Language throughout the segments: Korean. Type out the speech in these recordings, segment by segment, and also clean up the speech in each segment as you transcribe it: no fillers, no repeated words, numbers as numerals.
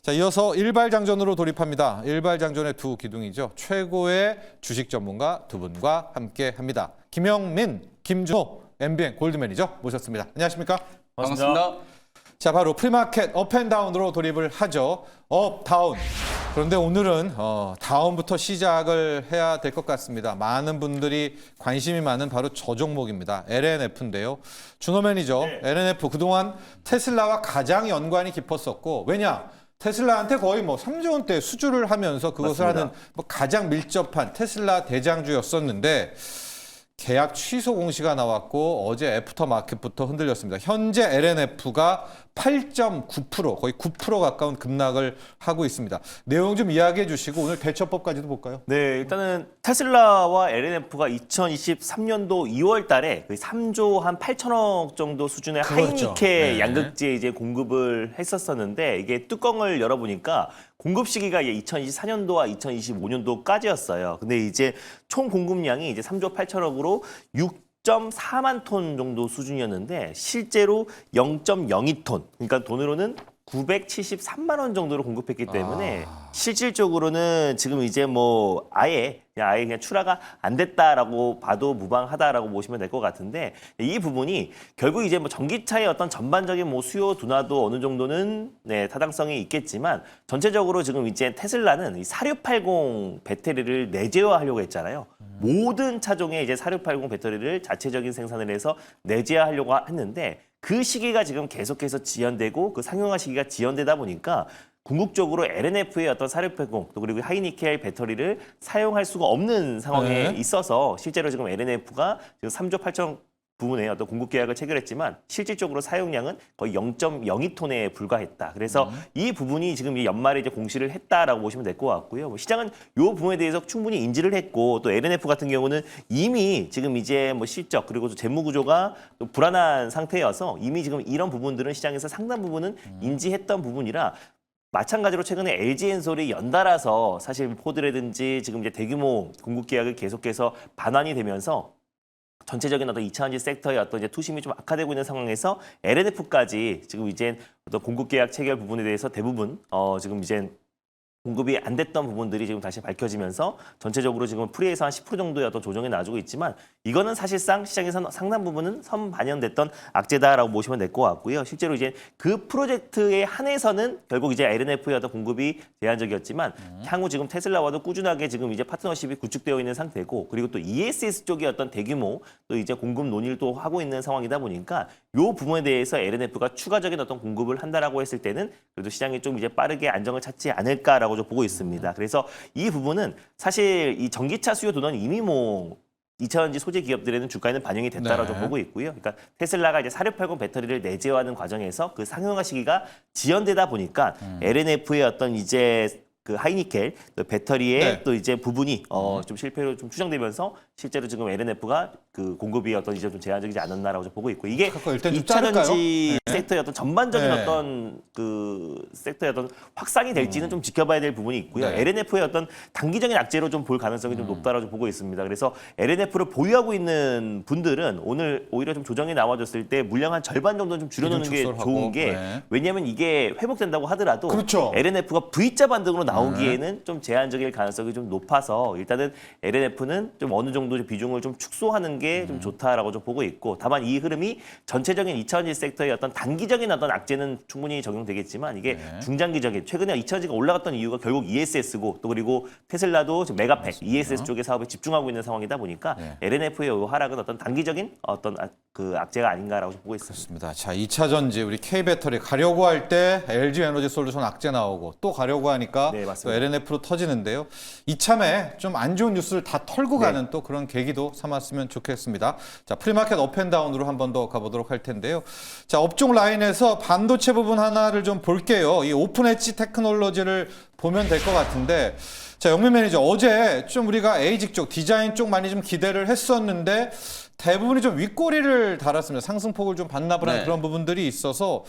자, 이어서 일발장전으로 돌입합니다. 일발장전의 두 기둥이죠. 최고의 주식 전문가 두 분과 함께합니다. 김영민, 김준호, MBN 골드맨이죠. 모셨습니다. 안녕하십니까? 반갑습니다. 자, 바로 프리마켓 업앤다운으로 돌입을 하죠. 업, 다운. 그런데 오늘은 다운부터 시작을 해야 될 것 같습니다. 많은 분들이 관심이 많은 바로 저 종목입니다. LNF인데요. 준호 매니저, LNF 그동안 테슬라와 가장 연관이 깊었었고, 왜냐? 테슬라한테 거의 3조 원대 수주를 하면서 그것을 맞습니다. 하는 가장 밀접한 테슬라 대장주였었는데, 계약 취소 공시가 나왔고 어제 애프터마켓부터 흔들렸습니다. 현재 LNF가 8.9% 거의 9% 가까운 급락을 하고 있습니다. 내용 좀 이야기해 주시고 오늘 대처법까지도 볼까요? 네, 일단은 테슬라와 LNF가 2023년도 2월 달에 3조 한 8천억 정도 수준의 그거였죠. 하이니켈 네. 양극재 이제 공급을 했었었는데 이게 뚜껑을 열어보니까 공급 시기가 2024년도와 2025년도까지였어요. 근데 이제 총 공급량이 이제 3조 8천억으로 6.4만 톤 정도 수준이었는데 실제로 0.02톤, 그러니까 돈으로는 973만 원 정도로 공급했기 때문에 실질적으로는 지금 이제 아예 그냥 출하가 안 됐다라고 봐도 무방하다라고 보시면 될 것 같은데 이 부분이 결국 이제 전기차의 어떤 전반적인 수요 둔화도 어느 정도는 타당성이 있겠지만 전체적으로 지금 이제 테슬라는 이 4680 배터리를 내재화하려고 했잖아요. 모든 차종의 이제 4680 배터리를 자체적인 생산을 해서 내재화하려고 했는데 그 시기가 지금 계속해서 지연되고 그 상용화 시기가 지연되다 보니까 궁극적으로 LNF의 어떤 4680 또 그리고 하이니켈 배터리를 사용할 수가 없는 상황에 있어서 실제로 지금 LNF가 지금 3조 8천 부분에 어떤 공급 계약을 체결했지만 실질적으로 사용량은 거의 0.02톤에 불과했다. 그래서 이 부분이 지금 연말에 이제 공시를 했다라고 보시면 될 것 같고요. 시장은 이 부분에 대해서 충분히 인지를 했고 또 LNF 같은 경우는 이미 지금 이제 실적 그리고 또 재무 구조가 또 불안한 상태여서 이미 지금 이런 부분들은 시장에서 상당 부분은 인지했던 부분이라 마찬가지로 최근에 LG엔솔이 연달아서 사실 포드라든지 지금 이제 대규모 공급 계약을 계속해서 반환이 되면서 전체적인 어떤 2차전지 섹터의 어떤 이제 투심이 좀 악화되고 있는 상황에서 LNF까지 지금 이제 어떤 공급 계약 체결 부분에 대해서 대부분 지금 이제 공급이 안 됐던 부분들이 지금 다시 밝혀지면서 전체적으로 지금 프리에서 한 10% 정도의 어떤 조정이 나와주고 있지만 이거는 사실상 시장에서 상당 부분은 선반영됐던 악재다라고 보시면 될 것 같고요. 실제로 이제 그 프로젝트에 한해서는 결국 이제 LNF의 어떤 공급이 제한적이었지만 향후 지금 테슬라와도 꾸준하게 지금 이제 파트너십이 구축되어 있는 상태고 그리고 또 ESS 쪽의 어떤 대규모 또 이제 공급 논의를 또 하고 있는 상황이다 보니까 이 부분에 대해서 LNF가 추가적인 어떤 공급을 한다라고 했을 때는 그래도 시장이 좀 이제 빠르게 안정을 찾지 않을까라고 좀 보고 있습니다. 그래서 이 부분은 사실 이 전기차 수요 둔화는 이미 2차전지 소재 기업들에는 주가에는 반영이 됐다라고 좀 보고 있고요. 그러니까 테슬라가 이제 4680 배터리를 내재화하는 과정에서 그 상용화 시기가 지연되다 보니까 LNF의 어떤 이제 그 하이니켈 또 배터리의 또 이제 부분이 좀 실패로 좀 추정되면서 실제로 지금 LNF가 그 공급이 어떤 이제 좀 제한적이지 않았나라고 좀 보고 있고 이게 일단 좀 2차전지 섹터의 어떤 전반적인 어떤 그 섹터의 어떤 확산이 될지는 좀 지켜봐야 될 부분이 있고요. LNF의 어떤 단기적인 악재로 좀 볼 가능성이 좀 높다라고 보고 있습니다. 그래서 LNF를 보유하고 있는 분들은 오늘 오히려 좀 조정이 나와줬을 때 물량 한 절반 정도는 좀 줄여놓는 게 좋은 게 왜냐하면 이게 회복된다고 하더라도 LNF가 V자 반등으로 나오기에는 좀 제한적일 가능성이 좀 높아서 일단은 LNF는 좀 어느 정도 비중을 좀 축소하는 게 좀 좋다라고 좀 보고 있고 다만 이 흐름이 전체적인 2차전지 섹터의 어떤 단기적인 어떤 악재는 충분히 적용되겠지만 이게 중장기적인 최근에 2차전지가 올라갔던 이유가 결국 ESS고 또 그리고 테슬라도 지금 메가팩 ESS 쪽의 사업에 집중하고 있는 상황이다 보니까 LNF의 하락은 어떤 단기적인 어떤 그 악재가 아닌가라고 보고 있습니다. 그렇습니다. 자, 2차전지 우리 K배터리 가려고 할 때 LG에너지솔루션 악재 나오고 또 가려고 하니까 또 LNF로 터지는데요. 이참에 좀 안 좋은 뉴스를 다 털고 가는 또 그런 계기도 삼았으면 좋겠습니다. 자, 프리마켓 업앤다운으로 한 번 더 가보도록 할 텐데요. 자, 업종 라인에서 반도체 부분 하나를 좀 볼게요. 이 오픈 엣지 테크놀로지를 보면 될 것 같은데 자, 영민 매니저 어제 좀 우리가 에이직 쪽 디자인 쪽 많이 좀 기대를 했었는데 대부분이 좀 윗꼬리를 달았습니다. 상승폭을 좀 반납을 한 네. 그런 부분들이 있어서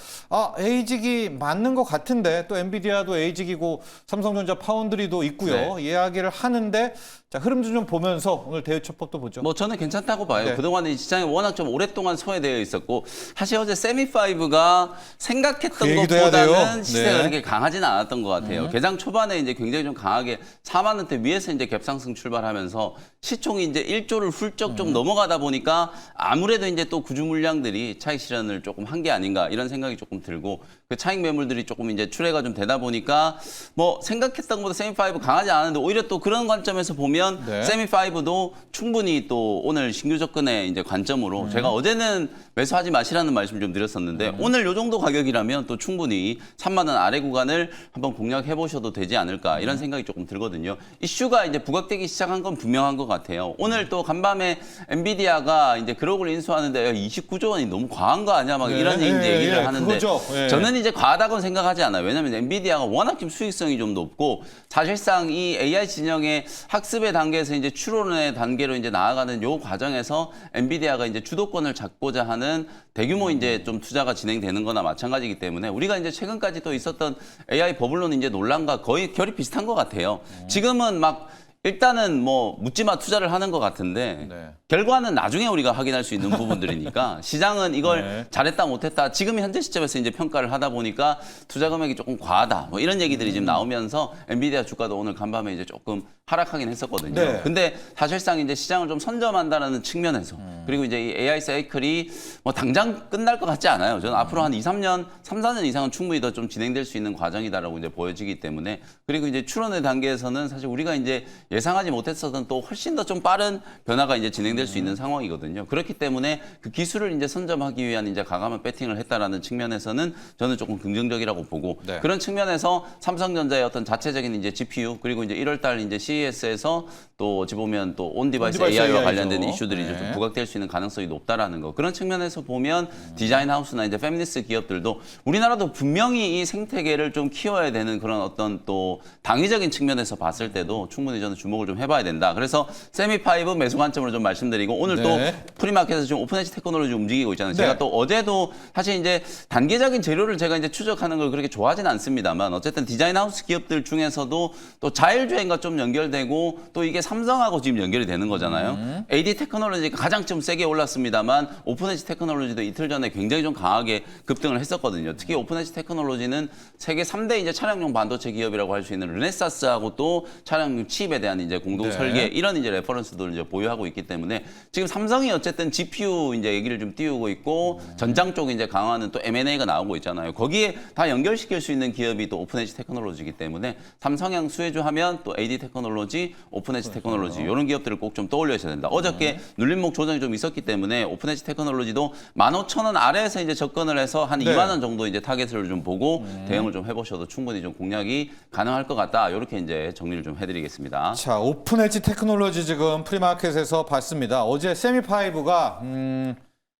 에이직이 맞는 것 같은데 또 엔비디아도 에이직이고 삼성전자 파운드리도 있고요. 이야기를 하는데 자, 흐름 좀 보면서 오늘 대응처법도 보죠. 뭐 저는 괜찮다고 봐요. 네. 그동안 이 시장이 워낙 좀 오랫동안 소외되어 있었고 사실 어제 세미5가 생각했던 그 얘기도 해야 것보다는 돼요. 시세가 네. 그렇게 강하지는 않았던 것 같아요. 개장 초반에 이제 굉장히 좀 강하게 4만 원대 위에서 이제 갭상승 출발하면서 시총이 이제 1조를 훌쩍 좀 넘어가다 보니까 아무래도 이제 또 구주 물량들이 차익 실현을 조금 한 게 아닌가 이런 생각이 조금 들고 그 차익 매물들이 조금 이제 출회가 좀 되다 보니까 뭐 생각했던 것보다 세미5 강하지 않은데 오히려 또 그런 관점에서 보면 네. 세미5도 충분히 또 오늘 신규 접근의 이제 관점으로 제가 어제는 매수하지 마시라는 말씀 좀 드렸었는데 오늘 요 정도 가격이라면 또 충분히 3만 원 아래 구간을 한번 공략해 보셔도 되지 않을까 이런 생각이 조금 들거든요. 이슈가 이제 부각되기 시작한 건 분명한 것 같아요. 오늘 또 간밤에 엔비디아가 이제 그럭을 인수하는데 29조 원이 너무 과한 거 아니야? 막 이런 이제 얘기를 하는데 그거죠. 예. 저는 이제 과하다고는 생각하지 않아요. 왜냐하면 엔비디아가 워낙 좀 수익성이 좀 높고 사실상 이 AI 진영의 학습의 단계에서 이제 추론의 단계로 이제 나아가는 요 과정에서 엔비디아가 이제 주도권을 잡고자 하는 대규모 이제 좀 투자가 진행되는 거나 마찬가지이기 때문에 우리가 이제 최근까지 또 있었던 AI 버블론 이제 논란과 거의 결이 비슷한 것 같아요. 지금은 막 일단은 뭐 묻지마 투자를 하는 것 같은데 네. 결과는 나중에 우리가 확인할 수 있는 부분들이니까 시장은 이걸 네. 잘했다 못했다 지금 현재 시점에서 이제 평가를 하다 보니까 투자 금액이 조금 과하다 뭐 이런 얘기들이 지금 나오면서 엔비디아 주가도 오늘 간밤에 이제 조금 하락하긴 했었거든요. 네. 근데 사실상 이제 시장을 좀 선점한다는 측면에서 그리고 이제 이 AI 사이클이 뭐 당장 끝날 것 같지 않아요. 저는 앞으로 한 3, 4년 이상은 충분히 더 좀 진행될 수 있는 과정이다라고 이제 보여지기 때문에 그리고 이제 추론의 단계에서는 사실 우리가 이제 예상하지 못했었던 또 훨씬 더 좀 빠른 변화가 이제 진행될 수 있는 상황이거든요. 그렇기 때문에 그 기술을 이제 선점하기 위한 이제 과감한 배팅을 했다라는 측면에서는 저는 조금 긍정적이라고 보고 네. 그런 측면에서 삼성전자의 어떤 자체적인 이제 GPU 그리고 이제 1월달 이제 CES에서 또 어찌 보면 또 온디바이스 온디바이스 AI와 AI죠. 관련된 이슈들이 네. 좀 부각될 수 있는 가능성이 높다라는 거. 그런 측면에서 보면 디자인 하우스나 이제 페미니스트 기업들도 우리나라도 분명히 이 생태계를 좀 키워야 되는 그런 어떤 또 당위적인 측면에서 봤을 때도 충분히 저는 주목을 좀 해봐야 된다. 그래서 세미5 매수 관점으로 좀 말씀드리고 오늘 네. 또 프리마켓에서 지금 오픈에지 테크놀로지 움직이고 있잖아요. 네. 제가 또 어제도 사실 이제 단계적인 재료를 제가 이제 추적하는 걸 그렇게 좋아하지는 않습니다만 어쨌든 디자인 하우스 기업들 중에서도 또 자율주행과 좀 연결되고 또 이게 삼성하고 지금 연결이 되는 거잖아요. AD 테크놀로지가 가장 좀 세게 올랐습니다만 오픈에지 테크놀로지도 이틀 전에 굉장히 좀 강하게 급등을 했었거든요. 특히 오픈에지 테크놀로지는 세계 3대 이제 차량용 반도체 기업이라고 할 수 있는 르네사스하고 또 차량용 칩에 대한 이제 공동 네. 설계 이런 이제 레퍼런스들을 이제 보유하고 있기 때문에 지금 삼성이 어쨌든 GPU 이제 얘기를 좀 띄우고 있고 전장 쪽 이제 강화하는 또 M&A가 나오고 있잖아요. 거기에 다 연결시킬 수 있는 기업이 또 오픈에지 테크놀로지이기 때문에 삼성향 수혜주 하면 또 AD 테크놀로지, 오픈에지 테크놀로지 이런 기업들을 꼭 좀 떠올려야 된다. 어저께 눌림목 조정이 좀 있었기 때문에 오픈에지 테크놀로지도 15,000원 아래에서 이제 접근을 해서 한 네. 2만 원 정도 이제 타겟을 좀 보고 대응을 좀 해보셔도 충분히 좀 공략이 가능할 것 같다. 이렇게 이제 정리를 좀 해드리겠습니다. 자, 오픈엣지 테크놀로지 지금 프리마켓에서 봤습니다. 어제 세미5가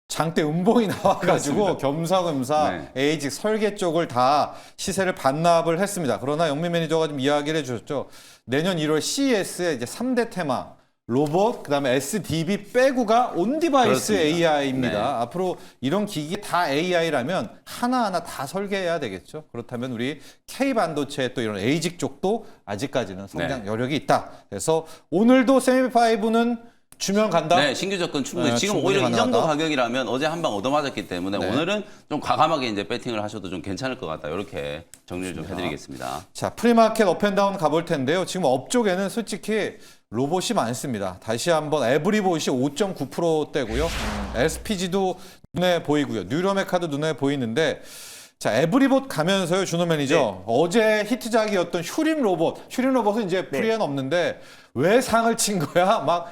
장대 음봉이 나와가지고 겸사겸사 네. 에이직 설계 쪽을 다 시세를 반납을 했습니다. 그러나 영민 매니저가 좀 이야기를 해주셨죠. 내년 1월 CES에 이제 3대 테마 로봇, 그다음에 SDB 빼고가 온디바이스 그렇습니다. AI입니다. 네. 앞으로 이런 기기 다 AI라면 하나하나 다 설계해야 되겠죠. 그렇다면 우리 K반도체 또 이런 에이직 쪽도 아직까지는 성장 여력이 있다. 그래서 오늘도 세미5는 주면 간다. 네, 신규 접근 충분히. 네, 지금 충분히 오히려 이 정도 가능하다. 가격이라면 어제 한 방 얻어맞았기 때문에 네. 오늘은 좀 과감하게 이제 배팅을 하셔도 좀 괜찮을 것 같다. 이렇게 정리를 좀 해드리겠습니다. 자, 프리마켓 업앤다운 가볼 텐데요. 지금 업 쪽에는 솔직히 로봇이 많습니다. 다시 한번 에브리봇이 5.9%대고요. SPG도 눈에 보이고요. 뉴러메카도 눈에 보이는데 자, 에브리봇 가면서요, 준호 매니저. 네. 어제 히트작이었던 휴림 로봇. 휴림 로봇은 이제 프리엔 없는데 왜 상을 친 거야? 막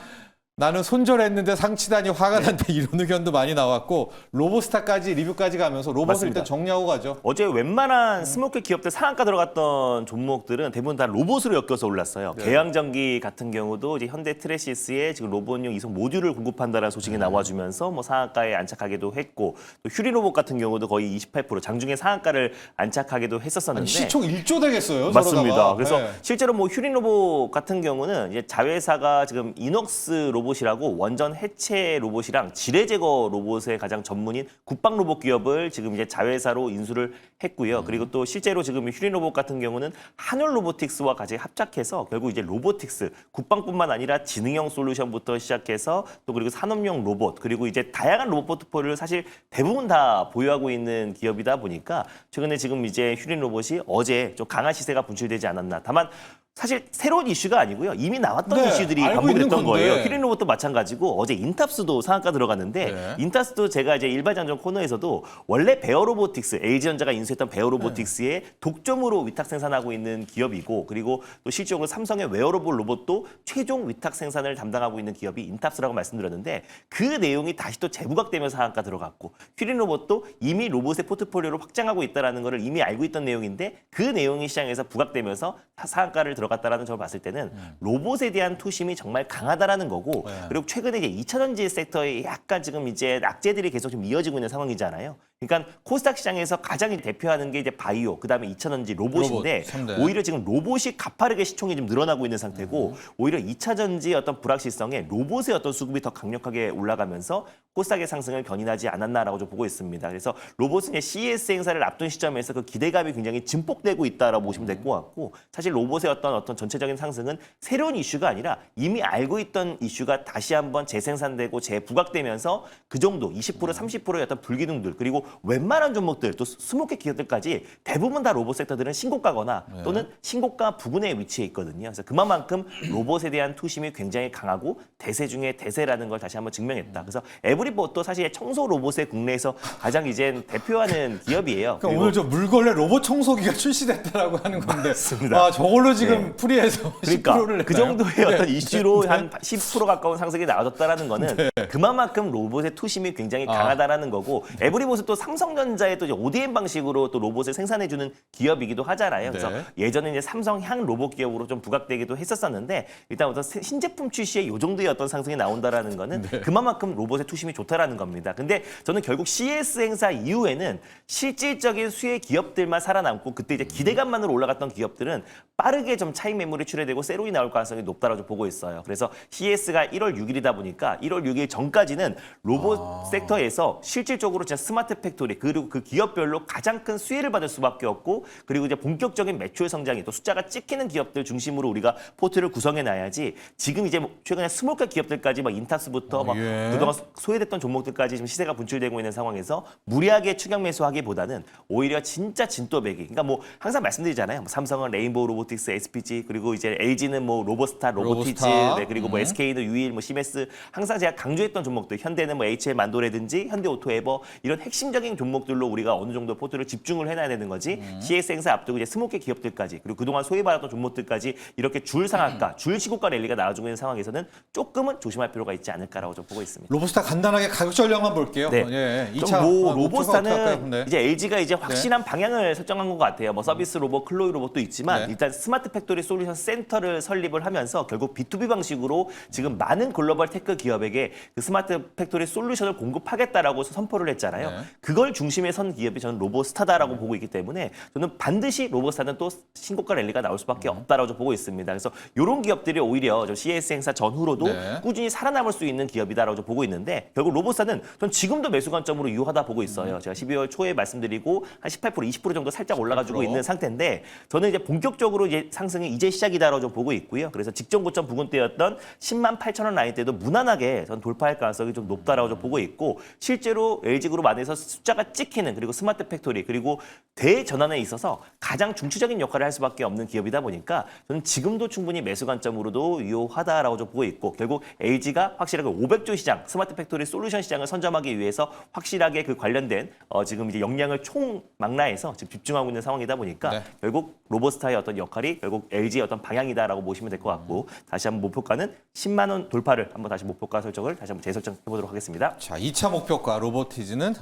나는 손절했는데 상치다니 화가 난다 이런 의견도 많이 나왔고 로보스타까지 리뷰까지 가면서 로봇을 맞습니다. 일단 정리하고 가죠. 어제 웬만한 스모클 기업들 상한가 들어갔던 종목들은 대부분 다 로봇으로 엮여서 올랐어요. 계양전기 같은 경우도 이제 현대 트레시스에 지금 로봇용 이송 모듈을 공급한다는 소식이 나와주면서 뭐 상한가에 안착하기도 했고 또 휴리 로봇 같은 경우도 거의 28% 장중에 상한가를 안착하기도 했었었는데 시총 1조 되겠어요. 맞습니다. 저러다가. 그래서 네. 실제로 뭐 휴리 로봇 같은 경우는 이제 자회사가 지금 이녹스 로봇 로봇이라고 원전 해체 로봇이랑 지뢰 제거 로봇의 가장 전문인 국방 로봇 기업을 지금 이제 자회사로 인수를 했고요. 그리고 또 실제로 지금 휴린 로봇 같은 경우는 한올 로보틱스와 같이 합작해서 결국 이제 로보틱스 국방뿐만 아니라 지능형 솔루션부터 시작해서 또 그리고 산업용 로봇 그리고 이제 다양한 로봇 포트폴리오를 사실 대부분 다 보유하고 있는 기업이다 보니까 최근에 지금 이제 휴린 로봇이 어제 좀 강한 시세가 분출되지 않았나. 다만 사실 새로운 이슈가 아니고요. 이미 나왔던 네, 이슈들이 알고 반복됐던 있는 건데. 거예요. 휴린 로봇도 마찬가지고 어제 인탑스도 상한가 들어갔는데 네. 인탑스도 제가 이제 일발장전 코너에서도 원래 베어로보틱스, LG전자가 인수했던 베어로보틱스의 독점으로 위탁 생산하고 있는 기업이고 그리고 또 실질적으로 삼성의 웨어러블 로봇도 최종 위탁 생산을 담당하고 있는 기업이 인탑스라고 말씀드렸는데 그 내용이 다시 또 재부각되면서 상한가 들어갔고 휴린 로봇도 이미 로봇의 포트폴리오를 확장하고 있다는 것을 이미 알고 있던 내용인데 그 내용이 시장에서 부각되면서 상한가를 들어갔다라는 점을 봤을 때는 로봇에 대한 투심이 정말 강하다라는 거고 그리고 최근에 이제 2차전지 섹터에 약간 지금 이제 악재들이 계속 좀 이어지고 있는 상황이잖아요. 그러니까 코스닥 시장에서 가장 대표하는 게 이제 바이오, 그다음에 2차전지 로봇인데 로봇, 오히려 지금 로봇이 가파르게 시총이 좀 늘어나고 있는 상태고 오히려 2차전지의 어떤 불확실성에 로봇의 어떤 수급이 더 강력하게 올라가면서 코스닥의 상승을 견인하지 않았나라고 좀 보고 있습니다. 그래서 로봇은 이제 CES 행사를 앞둔 시점에서 그 기대감이 굉장히 증폭되고 있다라고 보시면 될 것 같고 사실 로봇의 어떤 전체적인 상승은 새로운 이슈가 아니라 이미 알고 있던 이슈가 다시 한번 재생산되고 재부각되면서 그 정도 20% 30%의 어떤 불기둥들 그리고 웬만한 종목들 또 20개 기업들까지 대부분 다 로봇 섹터들은 신고가거나 또는 신고가 부근에 위치해 있거든요. 그래서 그만큼 로봇에 대한 투심이 굉장히 강하고 대세 중에 대세라는 걸 다시 한번 증명했다. 그래서 에브리봇도 사실 청소 로봇의 국내에서 가장 이제 대표하는 기업이에요. 그러니까 오늘 저 물걸레 로봇 청소기가 출시됐다라고 하는 건데 맞습니다. 아, 저걸로 지금 풀이해서 그러니까 10%를 그 정도의 어떤 이슈로 한 10% 가까운 상승이 나와줬다라는 거는 그만큼 로봇의 투심이 굉장히 강하다라는 거고 에브리봇은 또 삼성전자의 또 이제 ODM 방식으로 또 로봇을 생산해주는 기업이기도 하잖아요. 그래서 예전에 이제 삼성향 로봇 기업으로 좀 부각되기도 했었었는데 일단 어떤 신제품 출시에 이 정도의 어떤 상승이 나온다라는 거는 그만큼 로봇의 투심이 좋다라는 겁니다. 근데 저는 결국 CES 행사 이후에는 실질적인 수혜 기업들만 살아남고 그때 이제 기대감만으로 올라갔던 기업들은 빠르게 좀 차익 매물이 출회되고 세론이 나올 가능성이 높다라고 보고 있어요. 그래서 CES가 1월 6일이다 보니까 1월 6일 전까지는 로봇 섹터에서 실질적으로 진짜 스마트 팩토리 그리고 그 기업별로 가장 큰 수혜를 받을 수밖에 없고 그리고 이제 본격적인 매출 성장이 또 숫자가 찍히는 기업들 중심으로 우리가 포트를 구성해 놔야지 지금 이제 최근에 스몰cap 기업들까지 막 인타스부터 막 그동안 소외됐던 종목들까지 지금 시세가 분출되고 있는 상황에서 무리하게 추격 매수하기보다는 오히려 진짜 진또배기. 그러니까 뭐 항상 말씀드리잖아요. 뭐 삼성은 레인보우 로보틱스, SPG 그리고 이제 LG는 뭐 로보스타, 로보티즈, 네, 그리고 뭐 SK는 유일, 뭐 시메스 항상 제가 강조했던 종목들 현대는 뭐 HL 만도라든지 현대오토에버 이런 핵심적인 종목들로 우리가 어느 정도 포트를 집중을 해놔야 되는 거지. CS 행사 앞두고 이제 20개 기업들까지 그리고 그동안 소외받았던 종목들까지 이렇게 줄 상한가, 줄 시고가 랠리가 나와주고 있는 상황에서는 조금은 조심할 필요가 있지 않을까라고 좀 보고 있습니다. 로봇스타 간단하게 가격 전략만 볼게요. 네. 예, 뭐 2차 로봇스타는 네. 이제 LG가 이제 확실한 방향을 설정한 것 같아요. 뭐 서비스 로봇, 클로이 로봇도 있지만 일단 스마트 팩토리 솔루션 센터를 설립을 하면서 결국 B2B 방식으로 지금 많은 글로벌 테크 기업에게 그 스마트 팩토리 솔루션을 공급하겠다라고 선포를 했잖아요. 그걸 중심에 선 기업이 저는 로봇스타다라고 보고 있기 때문에 저는 반드시 로봇스타는 또 신고가 랠리가 나올 수밖에 없다라고 좀 보고 있습니다. 그래서 이런 기업들이 오히려 좀 CES 행사 전후로도 꾸준히 살아남을 수 있는 기업이다라고 좀 보고 있는데 결국 로봇스타는 전 지금도 매수 관점으로 유효하다 보고 있어요. 제가 12월 초에 말씀드리고 한 18%, 20% 정도 살짝 올라가지고 있는 상태인데 저는 이제 본격적으로 이제 상승이 이제 시작이다라고 좀 보고 있고요. 그래서 직전 고점 부근대였던 10만 8천 원 라인 때도 무난하게 전 돌파할 가능성이 좀 높다라고 좀 보고 있고 실제로 LG그룹 안에서 숫자가 찍히는 그리고 스마트 팩토리 그리고 대전환에 있어서 가장 중추적인 역할을 할 수밖에 없는 기업이다 보니까 저는 지금도 충분히 매수 관점으로도 유효하다라고 좀 보고 있고 결국 LG가 확실하게 500조 시장 스마트 팩토리 솔루션 시장을 선점하기 위해서 확실하게 그 관련된 지금 이제 역량을 총망라해서 지금 집중하고 있는 상황이다 보니까 결국 로봇스타의 어떤 역할이 결국 LG의 어떤 방향이다라고 보시면 될 것 같고 다시 한번 목표가는 10만 원 돌파를 한번 다시 목표가 설정을 다시 한번 재설정해 보도록 하겠습니다. 자, 2차 목표가 로보스타는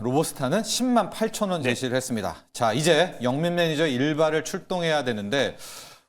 10만 8천 원 제시를 했습니다. 자, 이제 영민 매니저 일발을 출동해야 되는데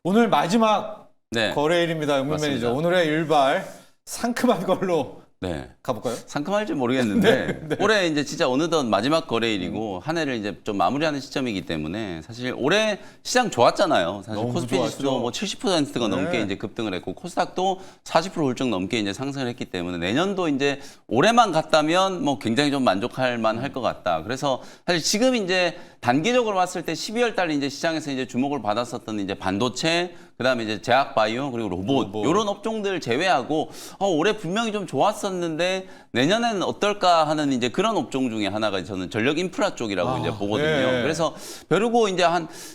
오늘 마지막 거래일입니다. 영민 맞습니다. 매니저. 오늘의 일발 상큼한 걸로 네. 가볼까요? 상큼할지 모르겠는데 올해 이제 진짜 어느덧 마지막 거래일이고 한 해를 이제 좀 마무리하는 시점이기 때문에 사실 올해 시장 좋았잖아요. 사실 너무 코스피 지수도 좋았죠. 뭐 70%가 넘게 네. 이제 급등을 했고 코스닥도 40% 훌쩍 넘게 이제 상승을 했기 때문에 내년도 이제 올해만 갔다면 뭐 굉장히 좀 만족할 만할 것 같다. 그래서 사실 지금 이제 단기적으로 봤을 때 12월 달 이제 시장에서 이제 주목을 받았었던 이제 반도체 그다음에 이제 제약 바이오 그리고 로봇 이런 업종들 제외하고 올해 분명히 좀 좋았었는데 내년에는 어떨까 하는 이제 그런 업종 중에 하나가 저는 전력 인프라 쪽이라고 이제 보거든요. 네. 그래서 벼르고 이제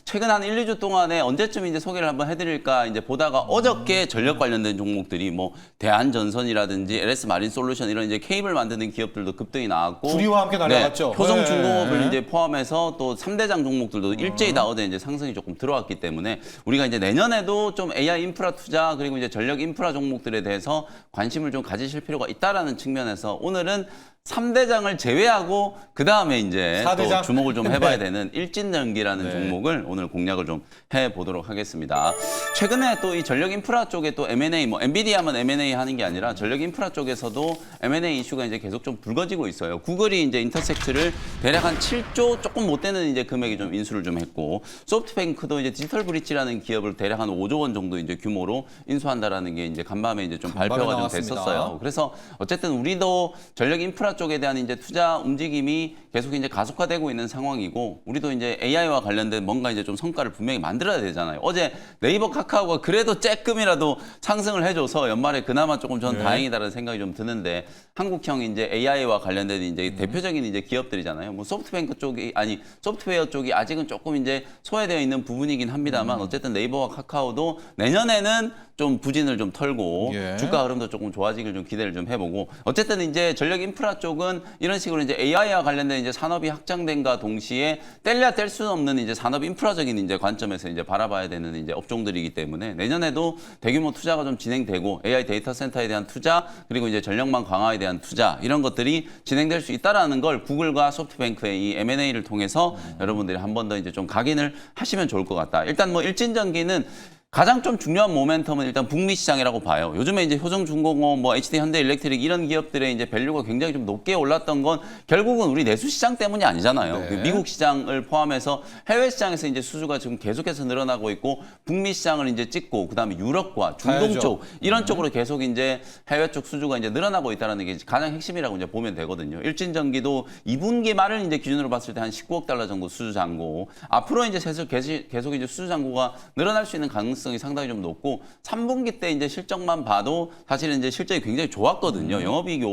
최근 한 1, 2주 동안에 언제쯤 이제 소개를 한번 해드릴까 이제 보다가 어저께 전력 관련된 종목들이 뭐 대한전선이라든지 LS 마린 솔루션 이런 이제 케이블 만드는 기업들도 급등이 나왔고 구리와 함께 날아갔죠. 네, 효성중공업을 네. 이제 포함해서 또 3대장 종목들도 일제히 다 어제 이제 상승이 조금 들어왔기 때문에 우리가 이제 내년에도 좀 AI 인프라 투자 그리고 이제 전력 인프라 종목들에 대해서 관심을 좀 가지실 필요가 있다라는 측면에서 오늘은 3대장을 제외하고 그 다음에 이제 4대장? 또 주목을 좀 해봐야 되는 일진전기라는 네. 종목을 오늘 공략을 좀 해보도록 하겠습니다. 최근에 또 이 전력 인프라 쪽에 또 M&A, 뭐 엔비디아 하면 M&A 하는 게 아니라 전력 인프라 쪽에서도 M&A 이슈가 이제 계속 좀 불거지고 있어요. 구글이 이제 인터섹트를 대략 한 7조 조금 못 되는 이제 금액이 좀 인수를 좀 했고 소프트뱅크도 이제 디지털 브릿지라는 기업을 대략 한 5조 원 정도 이제 규모로 인수한다라는 게 이제 간밤에 이제 좀 간밤에 발표가 좀 나왔습니다. 됐었어요. 그래서 어쨌든 우리도 전력 인프라 쪽에 대한 이제 투자 움직임이 계속 이제 가속화되고 있는 상황이고 우리도 이제 AI와 관련된 뭔가 이제 좀 성과를 분명히 만들어야 되잖아요. 어제 네이버 카카오가 그래도 쬐끔이라도 상승을 해줘서 연말에 그나마 조금 전 다행이다라는 생각이 좀 드는데 한국형 이제 AI와 관련된 이제 대표적인 이제 기업들이잖아요. 뭐 소프트뱅크 쪽이 아니 소프트웨어 쪽이 아직은 조금 이제 소외되어 있는 부분이긴 합니다만 어쨌든 네이버와 카카오도 내년에는 좀 부진을 좀 털고 예. 주가 흐름도 조금 좋아지길 좀 기대를 좀 해보고 어쨌든 이제 전력 인프라 쪽은 이런 식으로 이제 AI와 관련된 이제 산업이 확장된과 동시에 뗄래야 뗄 수는 없는 이제 산업 인프라적인 이제 관점에서 이제 바라봐야 되는 이제 업종들이기 때문에 내년에도 대규모 투자가 좀 진행되고 AI 데이터 센터에 대한 투자 그리고 이제 전력망 강화에 대한 투자 이런 것들이 진행될 수 있다라는 걸 구글과 소프트뱅크의 이 M&A를 통해서 여러분들이 한 번 더 이제 좀 각인을 하시면 좋을 것 같다. 일단 뭐 일진전기는 가장 좀 중요한 모멘텀은 일단 북미 시장이라고 봐요. 요즘에 이제 효성중공업, 뭐 HD 현대일렉트릭 이런 기업들의 이제 밸류가 굉장히 좀 높게 올랐던 건 결국은 우리 내수 시장 때문이 아니잖아요. 네. 그 미국 시장을 포함해서 해외 시장에서 이제 수주가 지금 계속해서 늘어나고 있고 북미 시장을 이제 찍고 그다음에 유럽과 중동 가야죠. 쪽 이런 쪽으로 계속 이제 해외 쪽 수주가 이제 늘어나고 있다는 게 가장 핵심이라고 이제 보면 되거든요. 일진전기도 2분기 말을 이제 기준으로 봤을 때 한 19억 달러 정도 수주 잔고 앞으로 이제 계속 이제 수주 잔고가 늘어날 수 있는 가능성이 상당히 좀 높고 3분기 때 이제 실적만 봐도 사실은 이제 실적이 굉장히 좋았거든요. 영업이익이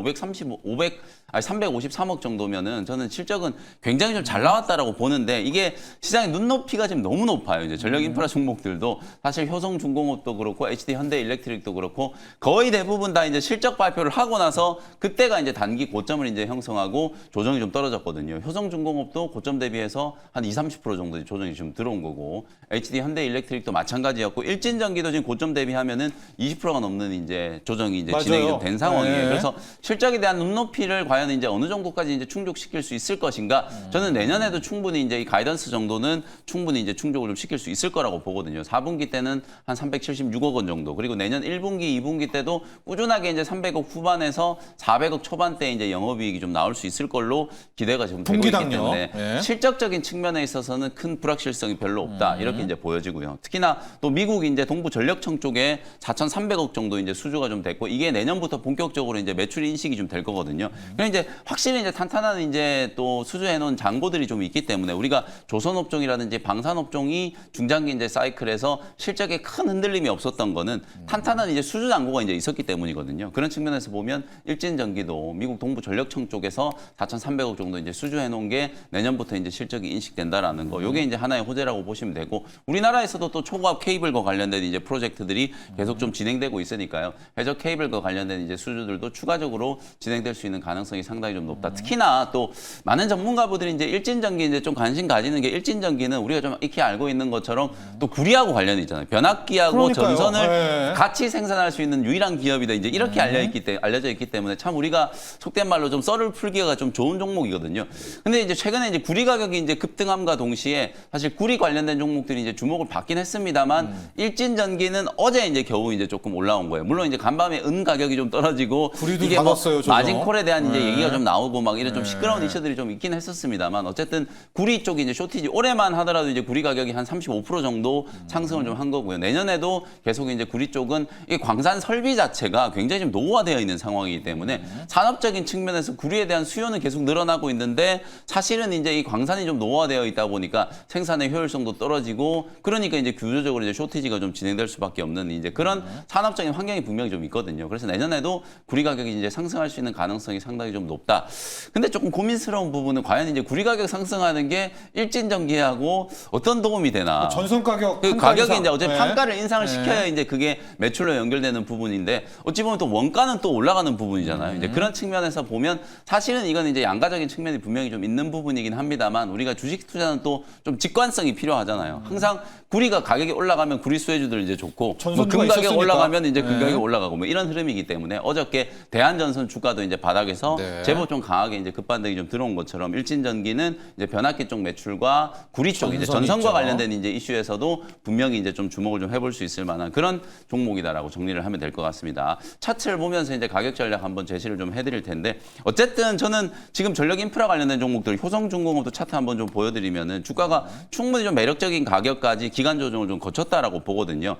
353억 정도면은 저는 실적은 굉장히 좀 잘 나왔다라고 보는데 이게 시장의 눈높이가 지금 너무 높아요. 이제 전력 인프라 종목들도 사실 효성중공업도 그렇고 HD 현대일렉트릭도 그렇고 거의 대부분 다 이제 실적 발표를 하고 나서 그때가 이제 단기 고점을 이제 형성하고 조정이 좀 떨어졌거든요. 효성중공업도 고점 대비해서 한 20, 30% 정도 조정이 좀 들어온 거고 HD 현대일렉트릭도 마찬가지였고 일진전기도 지금 고점 대비하면은 20%가 넘는 이제 조정이 이제 맞아요. 진행이 좀 된 상황이에요. 네. 그래서 실적에 대한 눈높이를 과연 이제 어느 정도까지 이제 충족시킬 수 있을 것인가? 저는 내년에도 충분히 이제 이 가이던스 정도는 충분히 이제 충족을 좀 시킬 수 있을 거라고 보거든요. 4분기 때는 한 376억 원 정도. 그리고 내년 1분기, 2분기 때도 꾸준하게 이제 300억 후반에서 400억 초반대 이제 영업이익이 좀 나올 수 있을 걸로 기대가 지금 되고 있기 분기당요. 때문에 예. 실적적인 측면에 있어서는 큰 불확실성이 별로 없다. 이렇게 이제 보여지고요. 특히나 또 미국 이제 동부 전력청 쪽에 4,300억 정도 이제 수주가 좀 됐고 이게 내년부터 본격적으로 이제 매출 인식이 좀 될 거거든요. 그럼 이제 확실히 이제 탄탄한 이제 또 수주해 놓은 잔고들이 좀 있기 때문에 우리가 조선업종이라든지 방산업종이 중장기 이제 사이클에서 실적에 큰 흔들림이 없었던 거는 탄탄한 이제 수주 잔고가 이제 있었기 때문이거든요. 그런 측면에서 보면 일진전기도 미국 동부 전력청 쪽에서 4,300억 정도 이제 수주해 놓은 게 내년부터 이제 실적이 인식된다라는 거. 요게 이제 하나의 호재라고 보시면 되고 우리나라에서도 또 초고압 케이블과 관련된 이제 프로젝트들이 계속 좀 진행되고 있으니까요. 해저 케이블과 관련된 이제 수주들도 추가적으로 진행될 수 있는 가능성이 상당히 좀 높다. 특히나 또 많은 전문가분들이 이제 일진전기 이제 좀 관심 가지는 게 일진전기는 우리가 좀 익히 알고 있는 것처럼 또 구리하고 관련이 있잖아요. 변압기하고 그러니까요. 전선을 네. 같이 생산할 수 있는 유일한 기업이다. 이제 이렇게 알려져 있기 때문에 참 우리가 속된 말로 좀 썰을 풀기가 좀 좋은 종목이거든요. 근데 이제 최근에 이제 구리 가격이 이제 급등함과 동시에 사실 구리 관련된 종목들이 이제 주목을 받긴 했습니다만 일진전기는 어제 이제 겨우 이제 조금 올라온 거예요. 물론 이제 간밤에 은 가격이 좀 떨어지고 구리도 이게 뭐 받았어요, 저도. 마진콜에 대한 이제 네. 얘기가 좀 나오고 막 이런 좀 시끄러운 이슈들이 좀 있긴 했었습니다만 어쨌든 구리 쪽이 이제 쇼티지 올해만 하더라도 이제 구리 가격이 한 35% 정도 상승을 좀 한 거고요. 내년에도 계속 이제 구리 쪽은 이 광산 설비 자체가 굉장히 좀 노후화되어 있는 상황이기 때문에 산업적인 측면에서 구리에 대한 수요는 계속 늘어나고 있는데 사실은 이제 이 광산이 좀 노후화되어 있다 보니까 생산의 효율성도 떨어지고 그러니까 이제 규조적으로 이제 쇼티지가 좀 진행될 수밖에 없는 이제 그런 산업적인 환경이 분명히 좀 있거든요. 그래서 내년에도 구리 가격이 이제 상승할 수 있는 가능성이 상당히 좀 높다. 근데 조금 고민스러운 부분은 과연 이제 구리 가격 상승하는 게 일진전기하고 어떤 도움이 되나? 전선 가격 그 판가 가격이 인상. 이제 어제 네. 판가를 인상을 시켜야 이제 그게 매출로 연결되는 부분인데 어찌 보면 또 원가는 또 올라가는 부분이잖아요. 이제 그런 측면에서 보면 사실은 이건 이제 양가적인 측면이 분명히 좀 있는 부분이긴 합니다만 우리가 주식 투자는 또 좀 직관성이 필요하잖아요. 항상 구리가 가격이 올라가면 구리 수혜주들 이제 좋고 뭐 전선주가 금 가격 있었으니까. 올라가면 이제 네. 금 가격 올라가고 뭐 이런 흐름이기 때문에 어저께 대한전선 주가도 이제 바닥에서 네. 제법 좀 강하게 이제 급반등이 좀 들어온 것처럼 일진전기는 이제 변압기 쪽 매출과 구리 쪽 이제 전선 전선과 있죠. 관련된 이제 이슈에서도 분명히 이제 좀 주목을 좀 해볼 수 있을 만한 그런 종목이다라고 정리를 하면 될 것 같습니다. 차트를 보면서 이제 가격 전략 한번 제시를 좀 해드릴 텐데 어쨌든 저는 지금 전력 인프라 관련된 종목들 효성중공업도 차트 한번 좀 보여드리면은 주가가 충분히 좀 매력적인 가격까지 기간 조정을 좀 거쳤다라고 보거든요.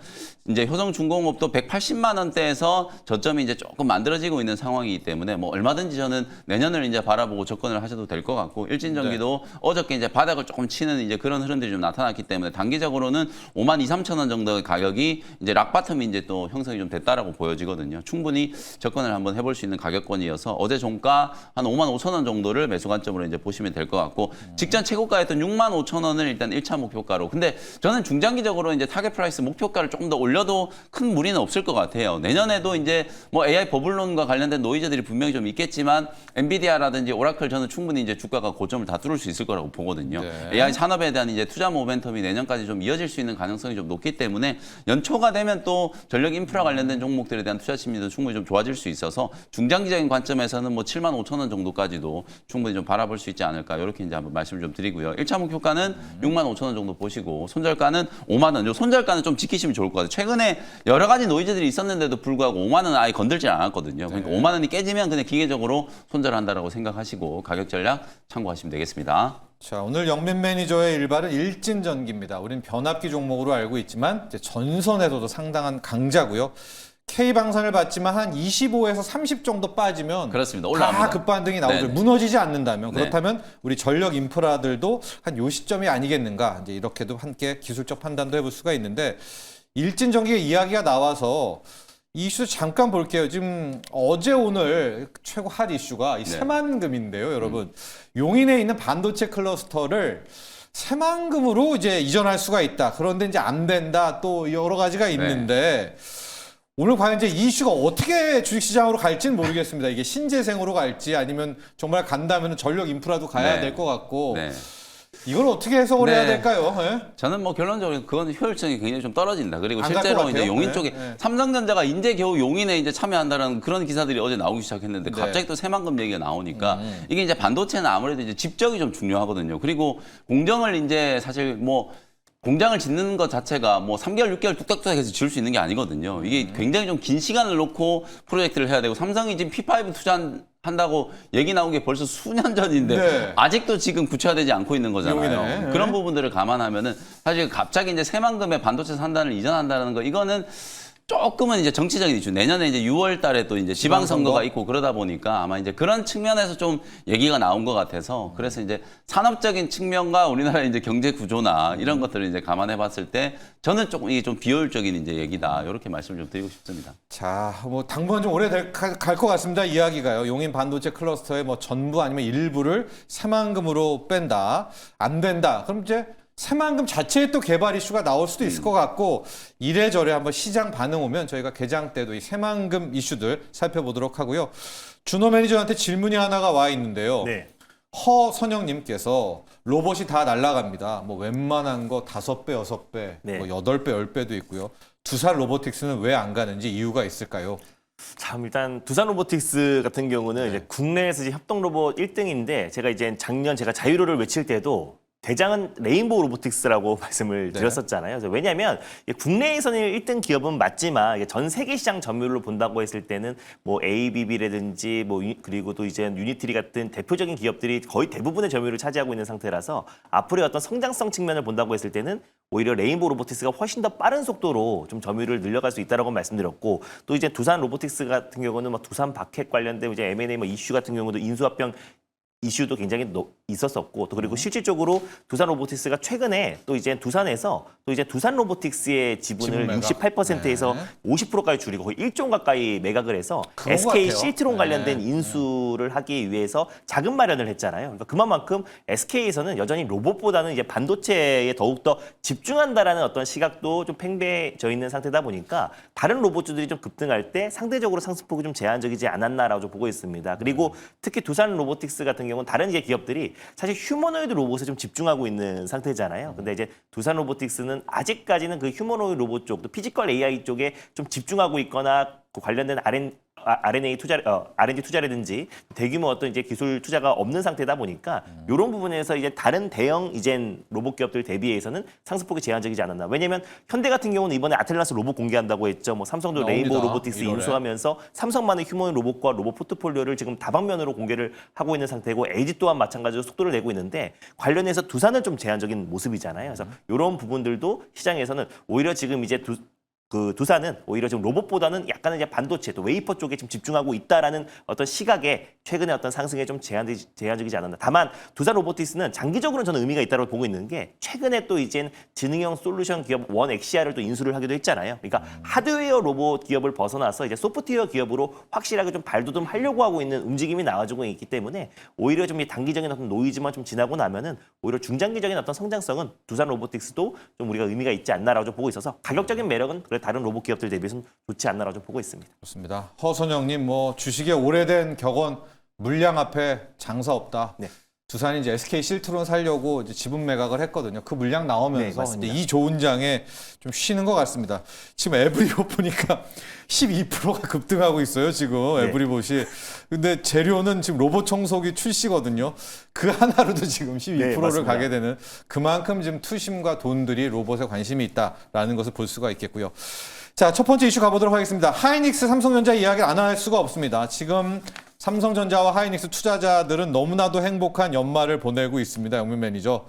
이제 효성중공업도 180만 원대에서 저점이 이제 조금 만들어지고 있는 상황이기 때문에 뭐 얼마든지 저는 내년을 이제 바라보고 접근을 하셔도 될 것 같고 일진전기도 어저께 이제 바닥을 조금 치는 이제 그런 흐름들이 좀 나타났기 때문에 단기적으로는 5만 2, 3천 원 정도의 가격이 이제 락바텀이 이제 또 형성이 좀 됐다라고 보여지거든요. 충분히 접근을 한번 해볼 수 있는 가격권이어서 어제 종가 한 5만 5천 원 정도를 매수 관점으로 이제 보시면 될 것 같고 직전 최고가였던 6만 5천 원을 일단 1차 목표가로. 근데 저는 중장기적으로 이제 타겟 프라이스 목표가를 조금 더 올려도 큰 무리는 없을 것 같아요. 내년에도 이제 뭐 AI 버블론과 관련된 노이즈들이 분명히 좀 있겠지만 엔비디아라든지 오라클 저는 충분히 이제 주가가 고점을 다 뚫을 수 있을 거라고 보거든요. 네. AI 산업에 대한 이제 투자 모멘텀이 내년까지 좀 이어질 수 있는 가능성이 좀 높기 때문에 연초가 되면 또 전력 인프라 관련된 종목들에 대한 투자 심리도 충분히 좀 좋아질 수 있어서 중장기적인 관점에서는 뭐 7만 5천 원 정도까지도 충분히 좀 바라볼 수 있지 않을까 이렇게 이제 한번 말씀을 좀 드리고요. 1차 목표가는 6만 5천 원 정도 보시고 손절가는 5만 원. 요 손절가는 좀 지키시면 좋을 것 같아요. 최근에 여러 가지 노이즈들이 있었는데도 불구하고 5만 원은 아예 건들지 않았거든요. 그러니까 5만 원이 깨지면 그냥 기계적으로 손절한다라고 생각하시고 가격 전략 참고하시면 되겠습니다. 자, 오늘 영민 매니저의 일발은 일진전기입니다. 우린 변압기 종목으로 알고 있지만 이제 전선에서도 상당한 강자고요. K방산을 받지만 한 25에서 30 정도 빠지면 그렇습니다. 올라갑니다. 다 급반등이 나오죠. 네네. 무너지지 않는다면. 네. 그렇다면 우리 전력 인프라들도 한 요 시점이 아니겠는가. 이제 이렇게도 함께 기술적 판단도 해볼 수가 있는데 일진전기의 이야기가 나와서 이 이슈 잠깐 볼게요. 지금 어제 오늘 최고 핫 이슈가 이 새만금인데요, 여러분. 용인에 있는 반도체 클러스터를 새만금으로 이제 이전할 수가 있다. 그런데 이제 안 된다. 또 여러 가지가 있는데 오늘 과연 이제 이 이슈가 어떻게 주식시장으로 갈지는 모르겠습니다. 이게 신재생으로 갈지 아니면 정말 간다면 전력 인프라도 가야 네. 될 것 같고 네. 이걸 어떻게 해석을 네. 해야 될까요? 예? 저는 뭐 결론적으로 그건 효율성이 굉장히 좀 떨어진다. 그리고 안갈것 실제로 이제 같아요. 용인 네, 쪽에 네. 삼성전자가 이제 겨우 용인에 이제 참여한다는 그런 기사들이 어제 나오기 시작했는데 네. 갑자기 또 새만금 얘기가 나오니까 이게 이제 반도체는 아무래도 이제 집적이 좀 중요하거든요. 그리고 공정을 이제 사실 뭐 공장을 짓는 것 자체가 뭐 3개월, 6개월 뚝딱뚝딱 해서 지을 수 있는 게 아니거든요. 이게 굉장히 좀 긴 시간을 놓고 프로젝트를 해야 되고 삼성이 지금 P5 투자한다고 얘기 나온 게 벌써 수년 전인데 네. 아직도 지금 구체화되지 않고 있는 거잖아요. 용이네. 그런 부분들을 감안하면은 사실 갑자기 이제 새만금의 반도체 산단을 이전한다는 거 이거는 조금은 이제 정치적인 이슈. 내년에 이제 6월 달에 또 이제 지방선거가 있고 그러다 보니까 아마 이제 그런 측면에서 좀 얘기가 나온 것 같아서 그래서 이제 산업적인 측면과 우리나라의 이제 경제 구조나 이런 것들을 이제 감안해 봤을 때 저는 조금 이게 좀 비효율적인 이제 얘기다. 이렇게 말씀을 좀 드리고 싶습니다. 자, 뭐 당분간 좀 오래 갈 것 같습니다. 이야기가요. 용인 반도체 클러스터의 뭐 전부 아니면 일부를 새만금으로 뺀다. 안 된다. 그럼 이제 새만금 자체의 또 개발 이슈가 나올 수도 있을 것 같고 이래저래 한번 시장 반응 오면 저희가 개장 때도 이 새만금 이슈들 살펴보도록 하고요. 준호 매니저한테 질문이 하나가 와 있는데요. 네. 허선영님께서 로봇이 다 날아갑니다. 뭐 웬만한 거 5배, 6배, 네. 뭐 8배, 10배도 있고요. 두산 로보틱스는 왜 안 가는지 이유가 있을까요? 참 일단 두산 로보틱스 같은 경우는 이제 국내에서 이제 협동 로봇 1등인데 제가 이제 작년 제가 자유로를 외칠 때도 대장은 레인보우 로보틱스라고 말씀을 네. 드렸었잖아요. 그래서 왜냐하면 국내에서는 1등 기업은 맞지만 이게 전 세계 시장 점유율로 본다고 했을 때는 뭐 ABB라든지 뭐 그리고 또 이제 유니트리 같은 대표적인 기업들이 거의 대부분의 점유율을 차지하고 있는 상태라서 앞으로의 어떤 성장성 측면을 본다고 했을 때는 오히려 레인보우 로보틱스가 훨씬 더 빠른 속도로 좀 점유율을 늘려갈 수 있다라고 말씀드렸고 또 이제 두산 로보틱스 같은 경우는 뭐 두산 박핵 관련된 이제 M&A 뭐 이슈 같은 경우도 인수합병 이슈도 굉장히 있었었고 또 그리고 실질적으로 두산 로보틱스가 최근에 또 이제 두산에서 또 이제 두산 로보틱스의 지분을 지분 매각. 68%에서 50%까지 줄이고 거의 1조 가까이 매각을 해서 그런 것 SK 같아요. 실트론 관련된 네. 인수를 하기 위해서 자금 마련을 했잖아요. 그러니까 그만큼 SK에서는 여전히 로봇보다는 이제 반도체에 더욱더 집중한다라는 어떤 시각도 좀 팽배해져 있는 상태다 보니까 다른 로봇주들이 좀 급등할 때 상대적으로 상승폭이 좀 제한적이지 않았나라고 좀 보고 있습니다. 그리고 특히 두산 로보틱스 같은 경우는 다른 이제 기업들이 사실 휴머노이드 로봇에 좀 집중하고 있는 상태잖아요. 근데 이제 두산 로보틱스는 아직까지는 그 휴머노이드 로봇 쪽, 또 피지컬 AI 쪽에 좀 집중하고 있거나 그 관련된 R&D 투자라든지 대규모 어떤 이제 기술 투자가 없는 상태다 보니까 이런 부분에서 이제 다른 대형 이젠 로봇 기업들 대비해서는 상승폭이 제한적이지 않았나. 왜냐면 현대 같은 경우는 이번에 아틀라스 로봇 공개한다고 했죠. 뭐 삼성도 나옵니다. 레인보우 로보틱스 1월에. 인수하면서 삼성만의 휴머노이드 로봇과 로봇 포트폴리오를 지금 다방면으로 공개를 하고 있는 상태고 LG 또한 마찬가지로 속도를 내고 있는데 관련해서 두산은 좀 제한적인 모습이잖아요. 그래서 이런 부분들도 시장에서는 오히려 지금 이제 두산은 오히려 지금 로봇보다는 약간은 이제 반도체 또 웨이퍼 쪽에 좀 집중하고 있다라는 어떤 시각에 최근에 어떤 상승에 좀 제한적이지 않았나. 다만 두산 로보틱스는 장기적으로는 저는 의미가 있다고 보고 있는 게 최근에 또 이젠 지능형 솔루션 기업 원엑시아를 또 인수를 하기도 했잖아요. 그러니까 하드웨어 로봇 기업을 벗어나서 이제 소프트웨어 기업으로 확실하게 좀 발돋움하려고 하고 있는 움직임이 나와주고 있기 때문에 오히려 좀 이 단기적인 어떤 노이즈만 좀 지나고 나면은 오히려 중장기적인 어떤 성장성은 두산 로보틱스도 좀 우리가 의미가 있지 않나라고 좀 보고 있어서 가격적인 매력은 그래 다른 로봇 기업들 대비해서는 좋지 않나라고 좀 보고 있습니다. 좋습니다. 허선영님 뭐 주식의 오래된 격언 물량 앞에 장사 없다. 네. 두산이 이제 SK 실트론 살려고 이제 지분 매각을 했거든요. 그 물량 네, 나오면서 맞습니다. 이제 이 좋은 장에 좀 쉬는 것 같습니다. 지금 에브리봇 보니까 12%가 급등하고 있어요. 지금 네. 에브리봇이. 근데 재료는 지금 로봇 청소기 출시거든요. 그 하나로도 지금 12%를 네, 맞습니다. 가게 되는 그만큼 지금 투심과 돈들이 로봇에 관심이 있다라는 것을 볼 수가 있겠고요. 자, 첫 번째 이슈 가보도록 하겠습니다. 하이닉스, 삼성전자 이야기를 안 할 수가 없습니다. 지금 삼성전자와 하이닉스 투자자들은 너무나도 행복한 연말을 보내고 있습니다. 영민 매니저.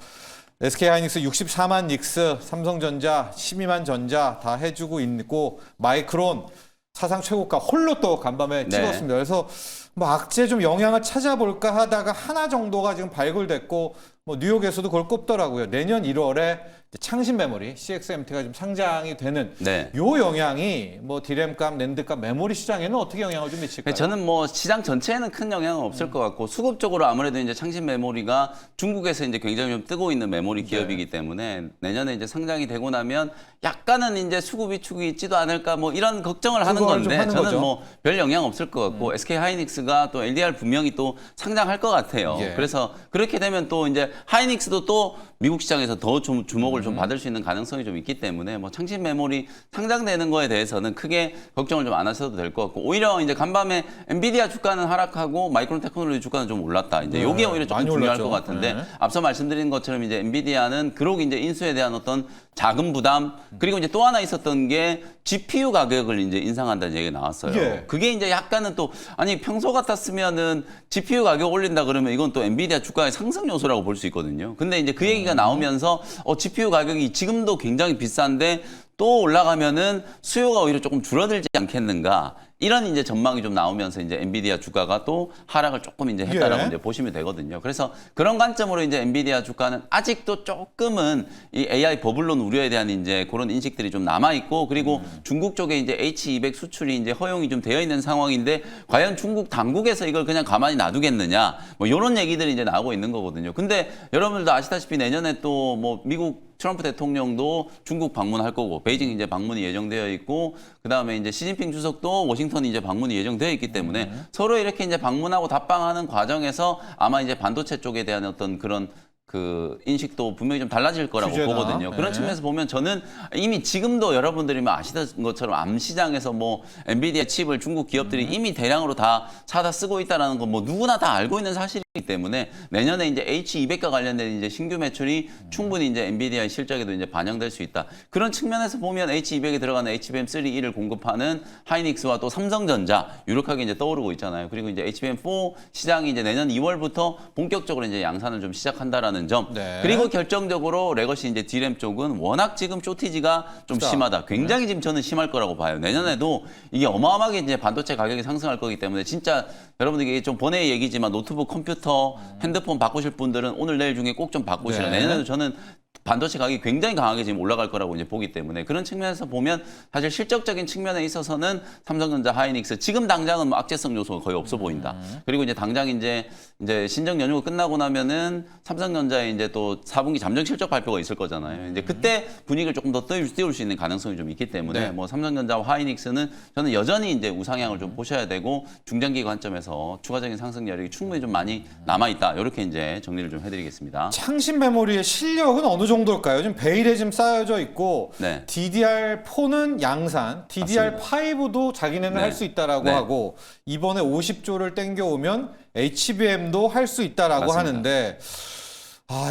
SK 하이닉스 64만 닉스, 삼성전자 12만 전자 다 해주고 있고 마이크론 사상 최고가 홀로 또 간밤에 네. 찍었습니다. 그래서 뭐 악재 좀 영향을 찾아볼까 하다가 하나 정도가 지금 발굴됐고 뭐 뉴욕에서도 그걸 꼽더라고요. 내년 1월에 창신 메모리 CXMT가 좀 상장이 되는 네. 요 영향이 뭐 디램값, 낸드값, 메모리 시장에는 어떻게 영향을 좀 미칠까요? 저는 뭐 시장 전체에는 큰 영향은 없을 것 같고 수급적으로 아무래도 이제 창신 메모리가 중국에서 이제 굉장히 좀 뜨고 있는 메모리 기업이기 때문에 내년에 이제 상장이 되고 나면 약간은 이제 수급 위축이 있지도 않을까 뭐 이런 걱정을 하는 그걸 좀 건데 하는 저는 거죠. 뭐 별 영향 없을 것 같고 SK 하이닉스가 또 LDR 분명히 또 상장할 것 같아요. 예. 그래서 그렇게 되면 또 이제 하이닉스도 또 미국 시장에서 더 좀 주목을 좀 받을 수 있는 가능성이 좀 있기 때문에 뭐 창신 메모리 상장되는 거에 대해서는 크게 걱정을 좀 안 하셔도 될 것 같고 오히려 이제 간밤에 엔비디아 주가는 하락하고 마이크론 테크놀로지 주가는 좀 올랐다. 이제 네, 요게 오히려 조금 많이 중요할 올랐죠. 것 같은데 네. 앞서 말씀드린 것처럼 이제 엔비디아는 그러고 이제 인수에 대한 어떤 자금 부담 그리고 이제 또 하나 있었던 게 GPU 가격을 이제 인상한다는 얘기가 나왔어요. 예. 그게 이제 약간은 또 아니 평소 같았으면은 GPU 가격 올린다 그러면 이건 또 엔비디아 주가의 상승 요소라고 볼 수 있거든요. 근데 이제 그 얘기가 나오면서 GPU 가격이 지금도 굉장히 비싼데 또 올라가면은 수요가 오히려 조금 줄어들지 않겠는가. 이런 이제 전망이 좀 나오면서 이제 엔비디아 주가가 또 하락을 조금 이제 했다라고 예. 이제 보시면 되거든요. 그래서 그런 관점으로 이제 엔비디아 주가는 아직도 조금은 이 AI 버블론 우려에 대한 이제 그런 인식들이 좀 남아 있고 그리고 중국 쪽에 이제 H200 수출이 이제 허용이 좀 되어 있는 상황인데 과연 중국 당국에서 이걸 그냥 가만히 놔두겠느냐 뭐 이런 얘기들이 이제 나오고 있는 거거든요. 근데 여러분들도 아시다시피 내년에 또 뭐 미국 트럼프 대통령도 중국 방문할 거고 베이징 이제 방문이 예정되어 있고 그다음에 이제 시진핑 주석도 워싱턴 이제 방문이 예정되어 있기 때문에 서로 이렇게 이제 방문하고 답방하는 과정에서 아마 이제 반도체 쪽에 대한 어떤 그런 그 인식도 분명히 좀 달라질 거라고 규제나. 보거든요. 그런 네. 측면에서 보면 저는 이미 지금도 여러분들이 뭐 아시던 것처럼 암시장에서 뭐 엔비디아 칩을 중국 기업들이 이미 대량으로 다 사다 쓰고 있다라는 건 뭐 누구나 다 알고 있는 사실이 이기 때문에 내년에 이제 H200과 관련된 이제 신규 매출이 충분히 이제 엔비디아의 실적에도 이제 반영될 수 있다. 그런 측면에서 보면 H200에 들어가는 HBM3E를 공급하는 하이닉스와 또 삼성전자 유력하게 이제 떠오르고 있잖아요. 그리고 이제 HBM4 시장이 이제 내년 2월부터 본격적으로 이제 양산을 좀 시작한다라는 점. 네. 그리고 결정적으로 레거시 이제 D램 쪽은 워낙 지금 쇼티지가 좀 심하다. 굉장히 지금 저는 심할 거라고 봐요. 내년에도 이게 어마어마하게 이제 반도체 가격이 상승할 거기 때문에 진짜 여러분들이 좀 번외의 얘기지만 노트북, 컴퓨터, 핸드폰 바꾸실 분들은 오늘 내일 중에 꼭 좀 바꾸시라. 네. 내년에도 저는 반도체 가격이 굉장히 강하게 지금 올라갈 거라고 이제 보기 때문에 그런 측면에서 보면 사실 실적적인 측면에 있어서는 삼성전자, 하이닉스 지금 당장은 뭐 악재성 요소가 거의 없어 보인다. 그리고 이제 당장 이제 신정 연휴가 끝나고 나면은 삼성전자의 이제 또 4분기 잠정 실적 발표가 있을 거잖아요. 이제 그때 분위기를 조금 더 띄울 수 있는 가능성이 좀 있기 때문에 네. 뭐 삼성전자와 하이닉스는 저는 여전히 이제 우상향을 좀 보셔야 되고 중장기 관점에서 추가적인 상승 여력이 충분히 좀 많이 남아 있다. 이렇게 이제 정리를 좀 해드리겠습니다. 창신 메모리의 실력은 어느 정도일까요? 지금 베일에 지금 쌓여져 있고 네. DDR4는 양산, DDR5도 자기네는 네. 할 수 있다라고 네. 하고 이번에 50조를 땡겨오면 HBM도 할 수 있다라고 맞습니다. 하는데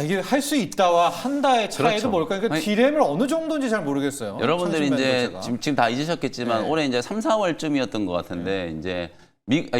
이게 할 수 있다와 한다의 차이도 그렇죠. 뭘까요? 그러니까 아니, D램을 어느 정도인지 잘 모르겠어요. 여러분들이 창신 이제 멤버제가. 지금 다 잊으셨겠지만 네. 올해 이제 3, 4월쯤이었던 것 같은데 이제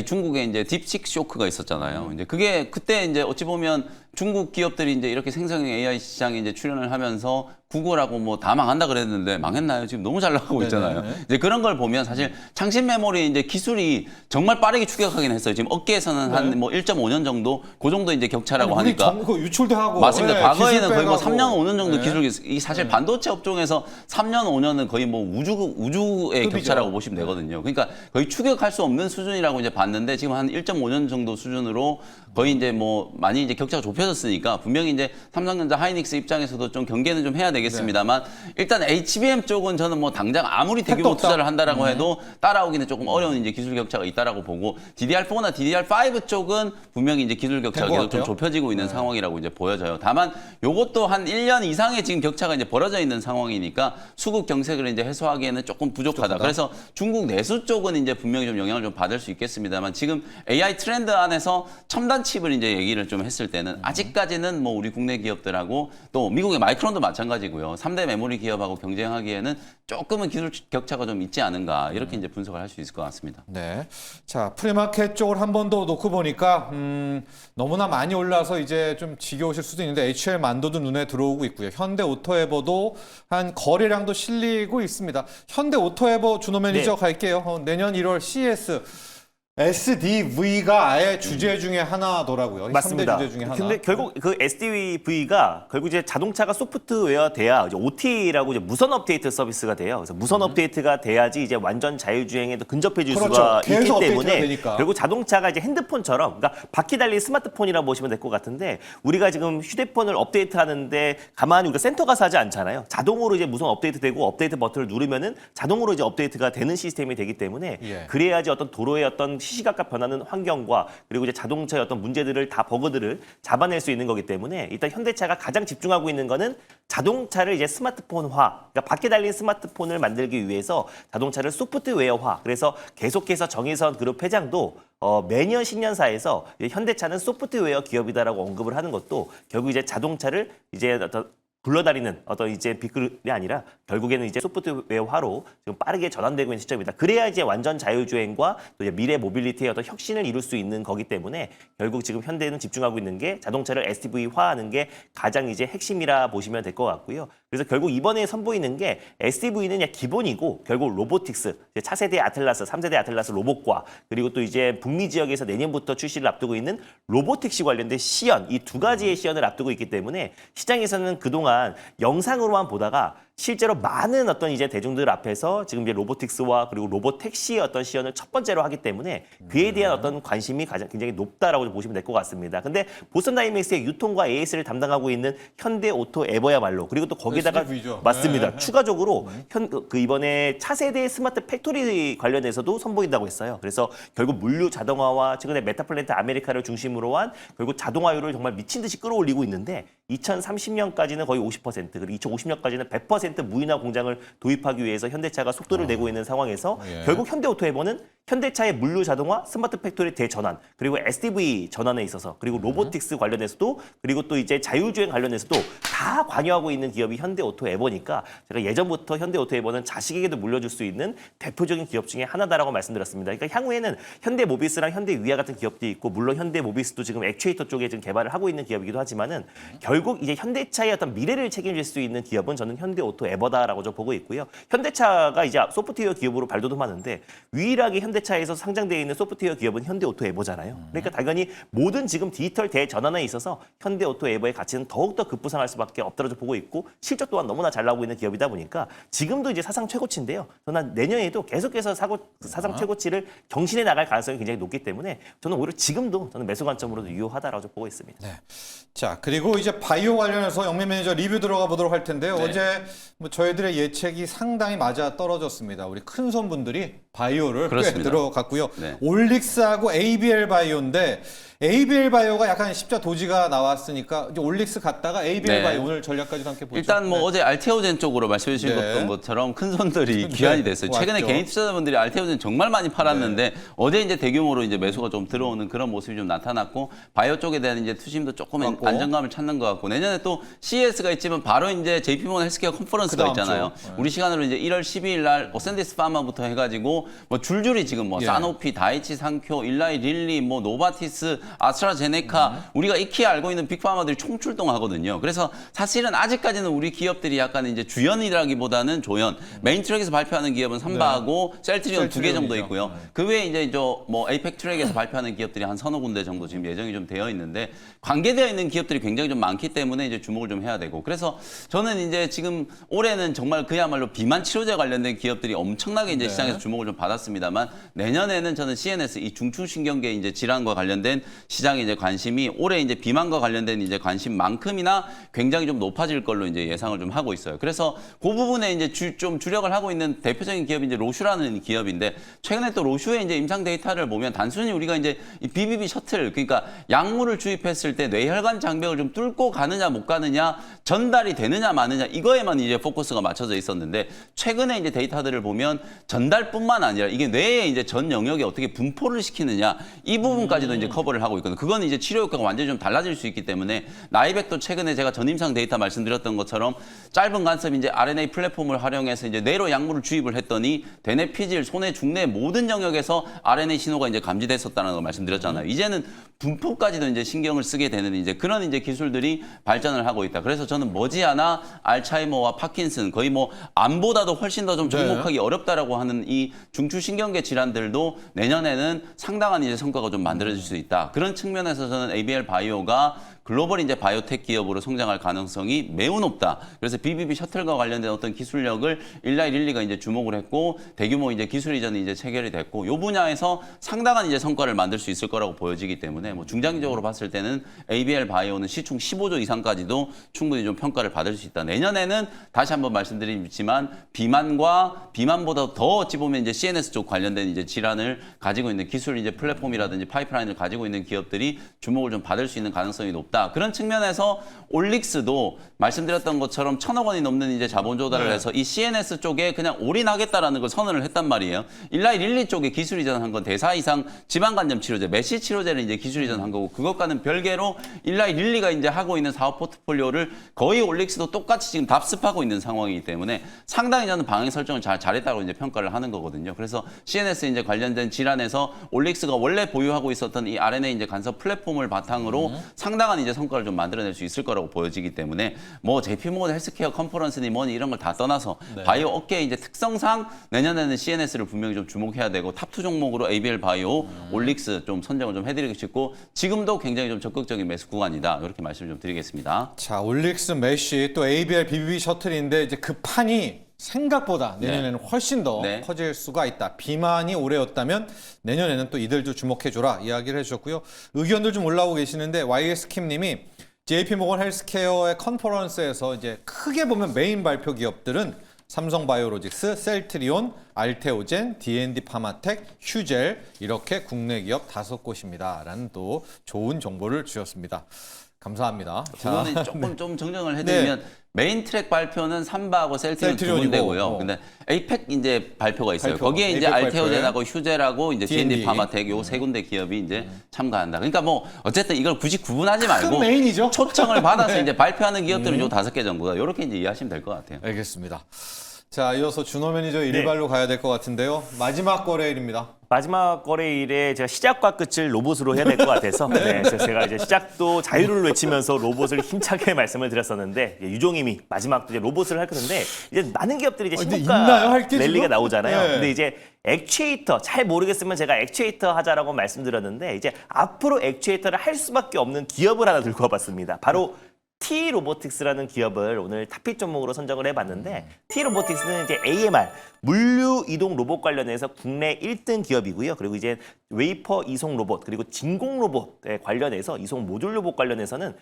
중국에 이제 딥식 쇼크가 있었잖아요. 이제 그게 그때 이제 어찌 보면 중국 기업들이 이제 이렇게 생성형 AI 시장에 이제 출연을 하면서 구글하고 뭐 다 망한다 그랬는데 망했나요? 지금 너무 잘 나가고 있잖아요. 네네. 이제 그런 걸 보면 사실 창신 메모리 이제 기술이 정말 빠르게 추격하긴 했어요. 지금 업계에서는 네. 한 뭐 1.5년 정도 그 정도 이제 격차라고 아니, 하니까. 그 유출도 하고 맞습니다. 네, 과거에는 기술 거의 뭐 빼가고. 3년, 5년 정도 네. 기술이 이 사실 반도체 업종에서 3년, 5년은 거의 뭐 우주의 급이죠. 격차라고 보시면 되거든요. 그러니까 거의 추격할 수 없는 수준이라고 이제 봤는데 지금 한 1.5년 정도 수준으로 거의 이제 뭐 많이 이제 격차가 좁혀졌으니까 분명히 이제 삼성전자, 하이닉스 입장에서도 좀 경계는 좀 해야 되겠습니다만 일단 HBM 쪽은 저는 뭐 당장 아무리 대규모 없다. 투자를 한다라고 해도 따라오기는 조금 어려운 이제 기술 격차가 있다라고 보고 DDR4나 DDR5 쪽은 분명히 이제 기술 격차가 된것 계속 좀 같아요. 좁혀지고 있는 상황이라고 이제 보여져요. 다만 요것도 한 1년 이상의 지금 격차가 이제 벌어져 있는 상황이니까 수급 경색을 이제 해소하기에는 조금 부족하다. 그래서 중국 내수 쪽은 이제 분명히 좀 영향을 좀 받을 수 있겠습니다만 지금 AI 트렌드 안에서 첨단 칩을 이제 얘기를 좀 했을 때는 아직까지는 뭐 우리 국내 기업들하고 또 미국의 마이크론도 마찬가지고요. 3대 메모리 기업하고 경쟁하기에는 조금은 기술 격차가 좀 있지 않은가 이렇게 이제 분석을 할 수 있을 것 같습니다. 네. 자, 프리마켓 쪽을 한 번 더 놓고 보니까 너무나 많이 올라서 이제 좀 지겨우실 수도 있는데 HL 만도도 눈에 들어오고 있고요. 현대 오토에버도 한 거래량도 실리고 있습니다. 현대 오토에버 준호 매니저 네. 갈게요. 내년 1월 CES SDV가 아예 주제 중에 하나더라고요. 맞습니다. 3대 주제 중에 하나. 근데 결국 그 SDV가 결국 이제 자동차가 소프트웨어 돼야 이제 OTA라고 이제 무선 업데이트 서비스가 돼요. 그래서 무선 업데이트가 돼야지 이제 완전 자율주행에도 근접해질 그렇죠. 수가 계속 있기 업데이트가 때문에 되니까. 결국 자동차가 이제 핸드폰처럼 그러니까 바퀴 달린 스마트폰이라고 보시면 될 것 같은데 우리가 지금 휴대폰을 업데이트하는데 가만히 우리가 센터 가서 하지 않잖아요. 자동으로 이제 무선 업데이트되고 업데이트 버튼을 누르면은 자동으로 이제 업데이트가 되는 시스템이 되기 때문에 예. 그래야지 어떤 도로의 어떤 시시각각 변하는 환경과 그리고 이제 자동차의 어떤 문제들을 다 버그들을 잡아낼 수 있는 거기 때문에 일단 현대차가 가장 집중하고 있는 거는 자동차를 이제 스마트폰화, 그러니까 밖에 달린 스마트폰을 만들기 위해서 자동차를 소프트웨어화. 그래서 계속해서 정의선 그룹 회장도 매년 신년사에서 이제 현대차는 소프트웨어 기업이다라고 언급을 하는 것도 결국 이제 자동차를 이제 어떤 굴러다니는 어떤 이제 빅그룹이 아니라 결국에는 이제 소프트웨어화로 지금 빠르게 전환되고 있는 시점이다. 그래야 이제 완전 자율주행과 또 이제 미래 모빌리티의 어떤 혁신을 이룰 수 있는 거기 때문에 결국 지금 현대는 집중하고 있는 게 자동차를 SDV화하는 게 가장 이제 핵심이라 보시면 될 것 같고요. 그래서 결국 이번에 선보이는 게 SDV는 그냥 기본이고 결국 로보틱스, 이제 차세대 아틀라스, 3세대 아틀라스 로봇과 그리고 또 이제 북미 지역에서 내년부터 출시를 앞두고 있는 로보택시 관련된 시연, 이 두 가지의 시연을 앞두고 있기 때문에 시장에서는 그동안 영상으로만 보다가 실제로 많은 어떤 이제 대중들 앞에서 지금 이제 로보틱스와 그리고 로보택시의 어떤 시연을 첫 번째로 하기 때문에 그에 대한 어떤 관심이 가장 굉장히 높다라고 보시면 될 것 같습니다. 근데 보선 다이맥스의 유통과 AS를 담당하고 있는 현대 오토 에버야말로 그리고 또 거기다가 SDV죠. 맞습니다. 네. 추가적으로 그 이번에 차세대 스마트 팩토리 관련해서도 선보인다고 했어요. 그래서 결국 물류 자동화와 최근에 메타플랜트 아메리카를 중심으로 한 결국 자동화율을 정말 미친 듯이 끌어올리고 있는데 2030년까지는 거의 50% 그리고 2050년까지는 100% 무인화 공장을 도입하기 위해서 현대차가 속도를 내고 있는 상황에서 예. 결국 현대오토에버는 현대차의 물류 자동화, 스마트 팩토리 대전환, 그리고 SDV 전환에 있어서, 그리고 로보틱스 관련해서도, 그리고 또 이제 자율주행 관련해서도 다 관여하고 있는 기업이 현대오토에버니까 제가 예전부터 현대오토에버는 자식에게도 물려줄 수 있는 대표적인 기업 중에 하나다라고 말씀드렸습니다. 그러니까 향후에는 현대모비스랑 현대위아 같은 기업도 있고, 물론 현대모비스도 지금 액추에이터 쪽에 지금 개발을 하고 있는 기업이기도 하지만은 결국 이제 현대차의 어떤 미래를 책임질 수 있는 기업은 저는 현대오토에버다라고 좀 보고 있고요. 현대차가 이제 소프트웨어 기업으로 발돋움하는데 유일하게 현대차에서 상장되어 있는 소프트웨어 기업은 현대오토에버잖아요. 그러니까 당연히 모든 지금 디지털 대전환에 있어서 현대오토에버의 가치는 더욱더 급부상할 수밖에 없다고 보고 있고, 실적 또한 너무나 잘 나오고 있는 기업이다 보니까 지금도 이제 사상 최고치인데요. 저는 내년에도 계속해서 사상 최고치를 경신해 나갈 가능성이 굉장히 높기 때문에 저는 오히려 지금도 저는 매수 관점으로도 유효하다라고 좀 보고 있습니다. 네. 자, 그리고 이제 바이오 관련해서 영민 매니저 리뷰 들어가 보도록 할 텐데요. 네. 어제 뭐 저희들의 예측이 상당히 맞아 떨어졌습니다. 우리 큰 손분들이 바이오를 꽤 그렇습니다. 들어갔고요. 네. 올릭스하고 ABL 바이오인데 ABL 바이오가 약간 십자 도지가 나왔으니까 이제 올릭스 갔다가 ABL 네. 바이오 오늘 전략까지도 함께 보죠. 일단 뭐 네. 어제 알테오젠 쪽으로 말씀해 주신 네. 것처럼 큰 손들이 귀환이 됐어요. 최근에 왔죠. 개인 투자자분들이 알테오젠 정말 많이 팔았는데 네. 어제 이제 대규모로 이제 매수가 좀 들어오는 그런 모습이 좀 나타났고, 바이오 쪽에 대한 이제 투심도 조금 맞고. 안정감을 찾는 것 같고, 내년에 또 CES가 있지만 바로 이제 JP모건 헬스케어 컨퍼런스가 그다음 있잖아요. 주. 네. 우리 시간으로 이제 1월 12일 날 어센디스 파마부터 해가지고 뭐 줄줄이 지금 뭐 예. 사노피, 다이치 상표, 일라이 릴리, 뭐 노바티스, 아스트라제네카 우리가 익히 알고 있는 빅파마들이 총출동하거든요. 그래서 사실은 아직까지는 우리 기업들이 약간 이제 주연이라기보다는 조연. 메인 트랙에서 발표하는 기업은 삼바하고 셀트리온 2개 정도 셀트리온이죠. 있고요. 그 외에 이제 뭐 에이펙 트랙에서 발표하는 기업들이 한 서너 군데 정도 지금 예정이 좀 되어 있는데, 관계되어 있는 기업들이 굉장히 좀 많기 때문에 이제 주목을 좀 해야 되고, 그래서 저는 이제 지금 올해는 정말 그야말로 비만 치료제 관련된 기업들이 엄청나게 이제 네. 시장에서 주목을 좀 받았습니다만, 내년에는 저는 CNS 이 중추신경계 이제 질환과 관련된 시장의 이제 관심이 올해 이제 비만과 관련된 이제 관심만큼이나 굉장히 좀 높아질 걸로 이제 예상을 좀 하고 있어요. 그래서 그 부분에 이제 좀 주력을 하고 있는 대표적인 기업이 이제 로슈라는 기업인데, 최근에 또 로슈의 이제 임상 데이터를 보면 단순히 우리가 이제 이 BBB 셔틀, 그러니까 약물을 주입했을 때 뇌혈관 장벽을 좀 뚫고 가느냐 못 가느냐, 전달이 되느냐 마느냐, 이거에만 이제 포커스가 맞춰져 있었는데, 최근에 이제 데이터들을 보면 전달뿐만 아니라 이게 뇌의 이제 전 영역에 어떻게 분포를 시키느냐, 이 부분까지도 이제 커버를 하고 있거든요. 그건 이제 치료 효과가 완전히 좀 달라질 수 있기 때문에, 나이백도 최근에 제가 전임상 데이터 말씀드렸던 것처럼 짧은 간섭 이제 RNA 플랫폼을 활용해서 이제 뇌로 약물을 주입을 했더니 대뇌 피질, 소뇌, 중뇌 모든 영역에서 RNA 신호가 이제 감지됐었다는 걸 말씀드렸잖아요. 이제는 분포까지도 이제 신경을 쓰게 되는 이제 그런 이제 기술들이 발전을 하고 있다. 그래서 저는 머지않아 알츠하이머와 파킨슨, 거의 뭐 암보다도 훨씬 더 좀 접목하기 어렵다라고 하는 이 중추신경계 질환들도 내년에는 상당한 이제 성과가 좀 만들어질 수 있다. 그런 측면에서 저는 ABL 바이오가 글로벌 이제 바이오텍 기업으로 성장할 가능성이 매우 높다. 그래서 BBB 셔틀과 관련된 어떤 기술력을 일라이 릴리가 이제 주목을 했고, 대규모 이제 기술 이전이 이제 체결이 됐고, 이 분야에서 상당한 이제 성과를 만들 수 있을 거라고 보여지기 때문에, 뭐 중장기적으로 봤을 때는 ABL 바이오는 시총 15조 이상까지도 충분히 좀 평가를 받을 수 있다. 내년에는 다시 한번 말씀드리지만 비만보다 더 어찌 보면 이제 CNS 쪽 관련된 이제 질환을 가지고 있는 기술 이제 플랫폼이라든지 파이프라인을 가지고 있는 기업들이 주목을 좀 받을 수 있는 가능성이 높다. 그런 측면에서 올릭스도 말씀드렸던 것처럼 1,000억 원이 넘는 이제 자본 조달을 해서 이 CNS 쪽에 그냥 올인하겠다라는 걸 선언을 했단 말이에요. 일라이 릴리 쪽에 기술 이전한 건 대사 이상 지방간염 치료제, 메시 치료제를 이제 기술 이전한 거고, 그것과는 별개로 일라이 릴리가 이제 하고 있는 사업 포트폴리오를 거의 올릭스도 똑같이 지금 답습하고 있는 상황이기 때문에 상당히 저는 방향 설정을 잘했다고 이제 평가를 하는 거거든요. 그래서 CNS 이제 관련된 질환에서 올릭스가 원래 보유하고 있었던 이 RNA 이제 간섭 플랫폼을 바탕으로 상당한 이제 성과를 좀 만들어낼 수 있을 거라고 보여지기 때문에, 뭐 JP모건 헬스케어 컨퍼런스니 뭐니 이런 걸 다 떠나서 바이오 업계의 이제 특성상 내년에는 CNS를 분명히 좀 주목해야 되고, 탑2 종목으로 ABL 바이오, 올릭스 좀 선정을 좀 해드리고 싶고, 지금도 굉장히 좀 적극적인 매수 구간이다. 이렇게 말씀을 좀 드리겠습니다. 자, 올릭스, 메시, 또 ABL, BBB 셔틀인데 이제 그 판이 생각보다 내년에는 훨씬 더 커질 수가 있다. 비만이 올해였다면 내년에는 또 이들도 주목해줘라 이야기를 해주셨고요. 의견들 좀 올라오고 계시는데, YS킴님이 JP모건 헬스케어의 컨퍼런스에서 이제 크게 보면 메인 발표 기업들은 삼성바이오로직스, 셀트리온, 알테오젠, D&D 파마텍, 휴젤 이렇게 국내 기업 5곳입니다. 라는 또 좋은 정보를 주셨습니다. 감사합니다. 그거는 조금 좀 정정을 해드리면 메인 트랙 발표는 삼바하고 셀트리온 두 군데고요. 근데 에이펙 이제 발표가 있어요. 거기에 이제 알테오젠하고 휴젤하고 이제 D&D 파마텍 요 세 군데 기업이 이제 참가한다. 그러니까 뭐 어쨌든 이걸 굳이 구분하지 말고 메인이죠. 초청을 받아서 이제 발표하는 기업들은 요 5개 정도다. 이렇게 이제 이해하시면 될 것 같아요. 알겠습니다. 자, 이어서 준호 매니저 일발로 가야 될 것 같은데요. 마지막 거래일입니다. 마지막 거래일에 제가 시작과 끝을 로봇으로 해야 될 것 같아서 그래서 제가 이제 시작도 자유를 외치면서 로봇을 힘차게 말씀을 드렸었는데 유종임이 마지막도 이제 로봇을 할 건데 이제 많은 기업들이 이제 신고가 랠리가 나오잖아요. 네. 근데 이제 액추에이터 잘 모르겠으면 제가 액추에이터 하자라고 말씀드렸는데 이제 앞으로 액추에이터를 할 수밖에 없는 기업을 하나 들고 와봤습니다. 바로 T-로보틱스라는 기업을 오늘 탑픽 종목으로 선정을 해봤는데 T-로보틱스는 이제 AMR 물류 이동 로봇 관련해서 국내 1등 기업이고요. 그리고 이제 웨이퍼 이송 로봇 그리고 진공 로봇에 관련해서 이송 모듈 로봇 관련해서는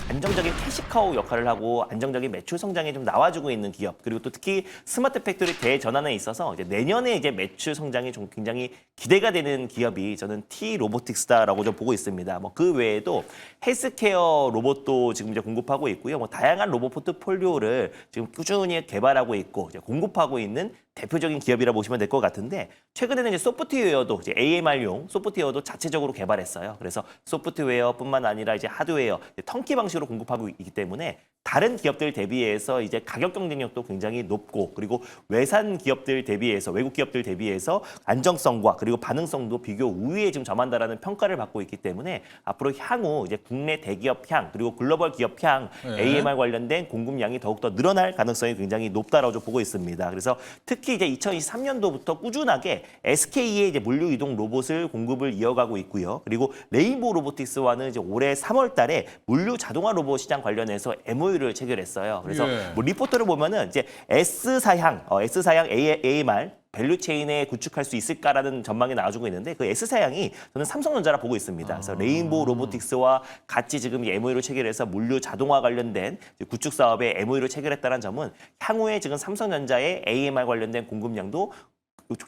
안정적인 캐시카우 역할을 하고 안정적인 매출 성장에 좀 나와주고 있는 기업. 그리고 또 특히 스마트 팩토리 대전환에 있어서 이제 내년에 이제 매출 성장이 좀 굉장히 기대가 되는 기업이 저는 T-로보틱스다라고 좀 보고 있습니다. 뭐 그 외에도 헬스케어 로봇도 지금 이제 공급하고 있고요. 뭐 다양한 로봇 포트폴리오를 지금 꾸준히 개발하고 있고 이제 공급하고 있는 대표적인 기업이라 보시면 될 것 같은데 최근에는 이제 소프트웨어도 이제 AMR용 소프트웨어도 자체적으로 개발했어요. 그래서 소프트웨어뿐만 아니라 이제 하드웨어 턴키 방식으로 공급하고 있기 때문에 다른 기업들 대비해서 이제 가격 경쟁력도 굉장히 높고 그리고 외산 기업들 대비해서 외국 기업들 대비해서 안정성과 그리고 반응성도 비교 우위에 지금 점한다라는 평가를 받고 있기 때문에 앞으로 향후 이제 국내 대기업 향 그리고 글로벌 기업 향 AMR 관련된 공급량이 더욱더 늘어날 가능성이 굉장히 높다라고 보고 있습니다. 그래서 특히 이제 2023년도부터 꾸준하게 SK의 이제 물류 이동 로봇을 공급을 이어가고 있고요. 그리고 레인보우 로보틱스와는 이제 올해 3월달에 물류 자동화 로봇 시장 관련해서 MOU를 체결했어요. 그래서 뭐 리포터를 보면은 이제 S사양 AMR 밸류체인에 구축할 수 있을까라는 전망이 나와주고 있는데 그 S사양이 저는 삼성전자라 보고 있습니다. 그래서 레인보우 로보틱스와 같이 지금 MOU를 체결해서 물류 자동화 관련된 구축 사업에 MOU를 체결했다는 점은 향후에 지금 삼성전자의 AMR 관련된 공급량도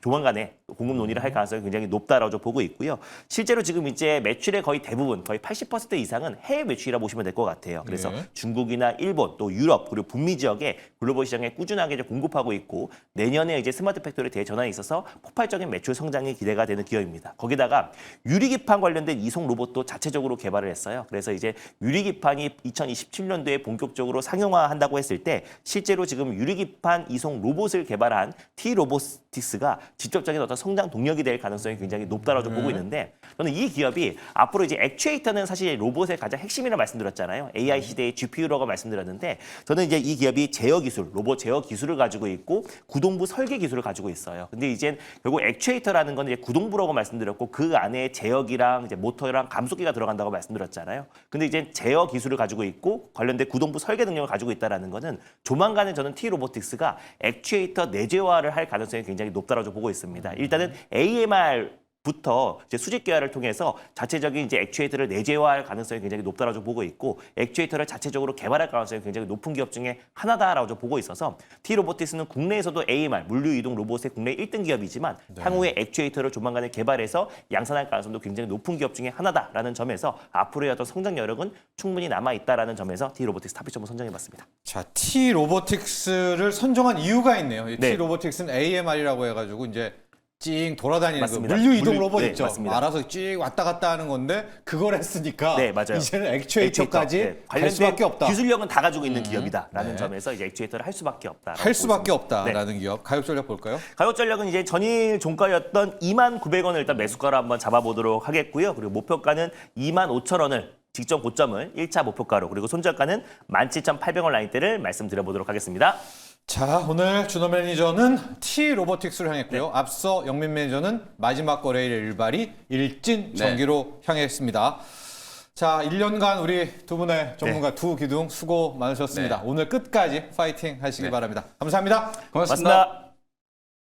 조만간에 공급 논의를 할 가능성이 굉장히 높다라고 보고 있고요. 실제로 지금 이제 매출의 거의 대부분, 거의 80% 이상은 해외 매출이라 보시면 될 것 같아요. 그래서 중국이나 일본, 또 유럽, 그리고 북미 지역에 글로벌 시장에 꾸준하게 이제 공급하고 있고 내년에 이제 스마트 팩토리 대전환에 있어서 폭발적인 매출 성장이 기대가 되는 기업입니다. 거기다가 유리기판 관련된 이송 로봇도 자체적으로 개발을 했어요. 그래서 이제 유리기판이 2027년도에 본격적으로 상용화한다고 했을 때 실제로 지금 유리기판 이송 로봇을 개발한 T-로보틱스가 직접적인 어떤 성장 동력이 될 가능성이 굉장히 높다라고 보고 있는데 저는 이 기업이 앞으로 이제 액추에이터는 사실 로봇의 가장 핵심이라 말씀드렸잖아요. AI 시대의 GPU라고 말씀드렸는데 저는 이제 이 기업이 제어 기술, 로봇 제어 기술을 가지고 있고 구동부 설계 기술을 가지고 있어요. 근데 이제 결국 액추에이터라는 건 이제 구동부라고 말씀드렸고 그 안에 제어기랑 이제 모터랑 감속기가 들어간다고 말씀드렸잖아요. 근데 이제 제어 기술을 가지고 있고 관련된 구동부 설계 능력을 가지고 있다라는 거는 조만간에 저는 T-로보틱스가 액추에이터 내재화를 할 가능성이 굉장히 높다라고 보고 있습니다. 일단은 AMR부터 이제 수직 계열을 통해서 자체적인 이제 액추에이터를 내재화할 가능성이 굉장히 높다라고 보고 있고 액추에이터를 자체적으로 개발할 가능성이 굉장히 높은 기업 중에 하나다라고 보고 있어서 T-로보틱스는 국내에서도 AMR 물류 이동 로봇의 국내 1등 기업이지만 향후에 액추에이터를 조만간에 개발해서 양산할 가능성도 굉장히 높은 기업 중에 하나다라는 점에서 앞으로의 어떤 성장 여력은 충분히 남아 있다라는 점에서 T-로보틱스 탑픽점을 선정해봤습니다. 자, T-로보틱스를 선정한 이유가 있네요. 이 T-로보틱스는 AMR이라고 해가지고 이제 찡 돌아다니는 그 물류 이동 로봇 있죠. 맞습니다. 알아서 찡 왔다 갔다 하는 건데 그걸 했으니까 맞아요. 이제는 액추에이터까지 할 수밖에 없다. 기술력은 다 가지고 있는 기업이다라는 점에서 이제 액추에이터를 할 수밖에 없다. 할 수밖에 없다라는 기업. 가격 전략 볼까요? 가격 전략은 이제 전일 종가였던 2,900원을 일단 매수가로 한번 잡아보도록 하겠고요. 그리고 목표가는 25,000원을 직전 고점을 1차 목표가로 그리고 손절가는 17,800원 라인대를 말씀드려보도록 하겠습니다. 자, 오늘 준호 매니저는 T-로보틱스를 향했고요. 앞서 영민 매니저는 마지막 거래일 일발이 일진 전기로 향했습니다. 자, 1년간 우리 두 분의 전문가 두 기둥 수고 많으셨습니다. 오늘 끝까지 파이팅 하시기 바랍니다. 감사합니다. 고맙습니다.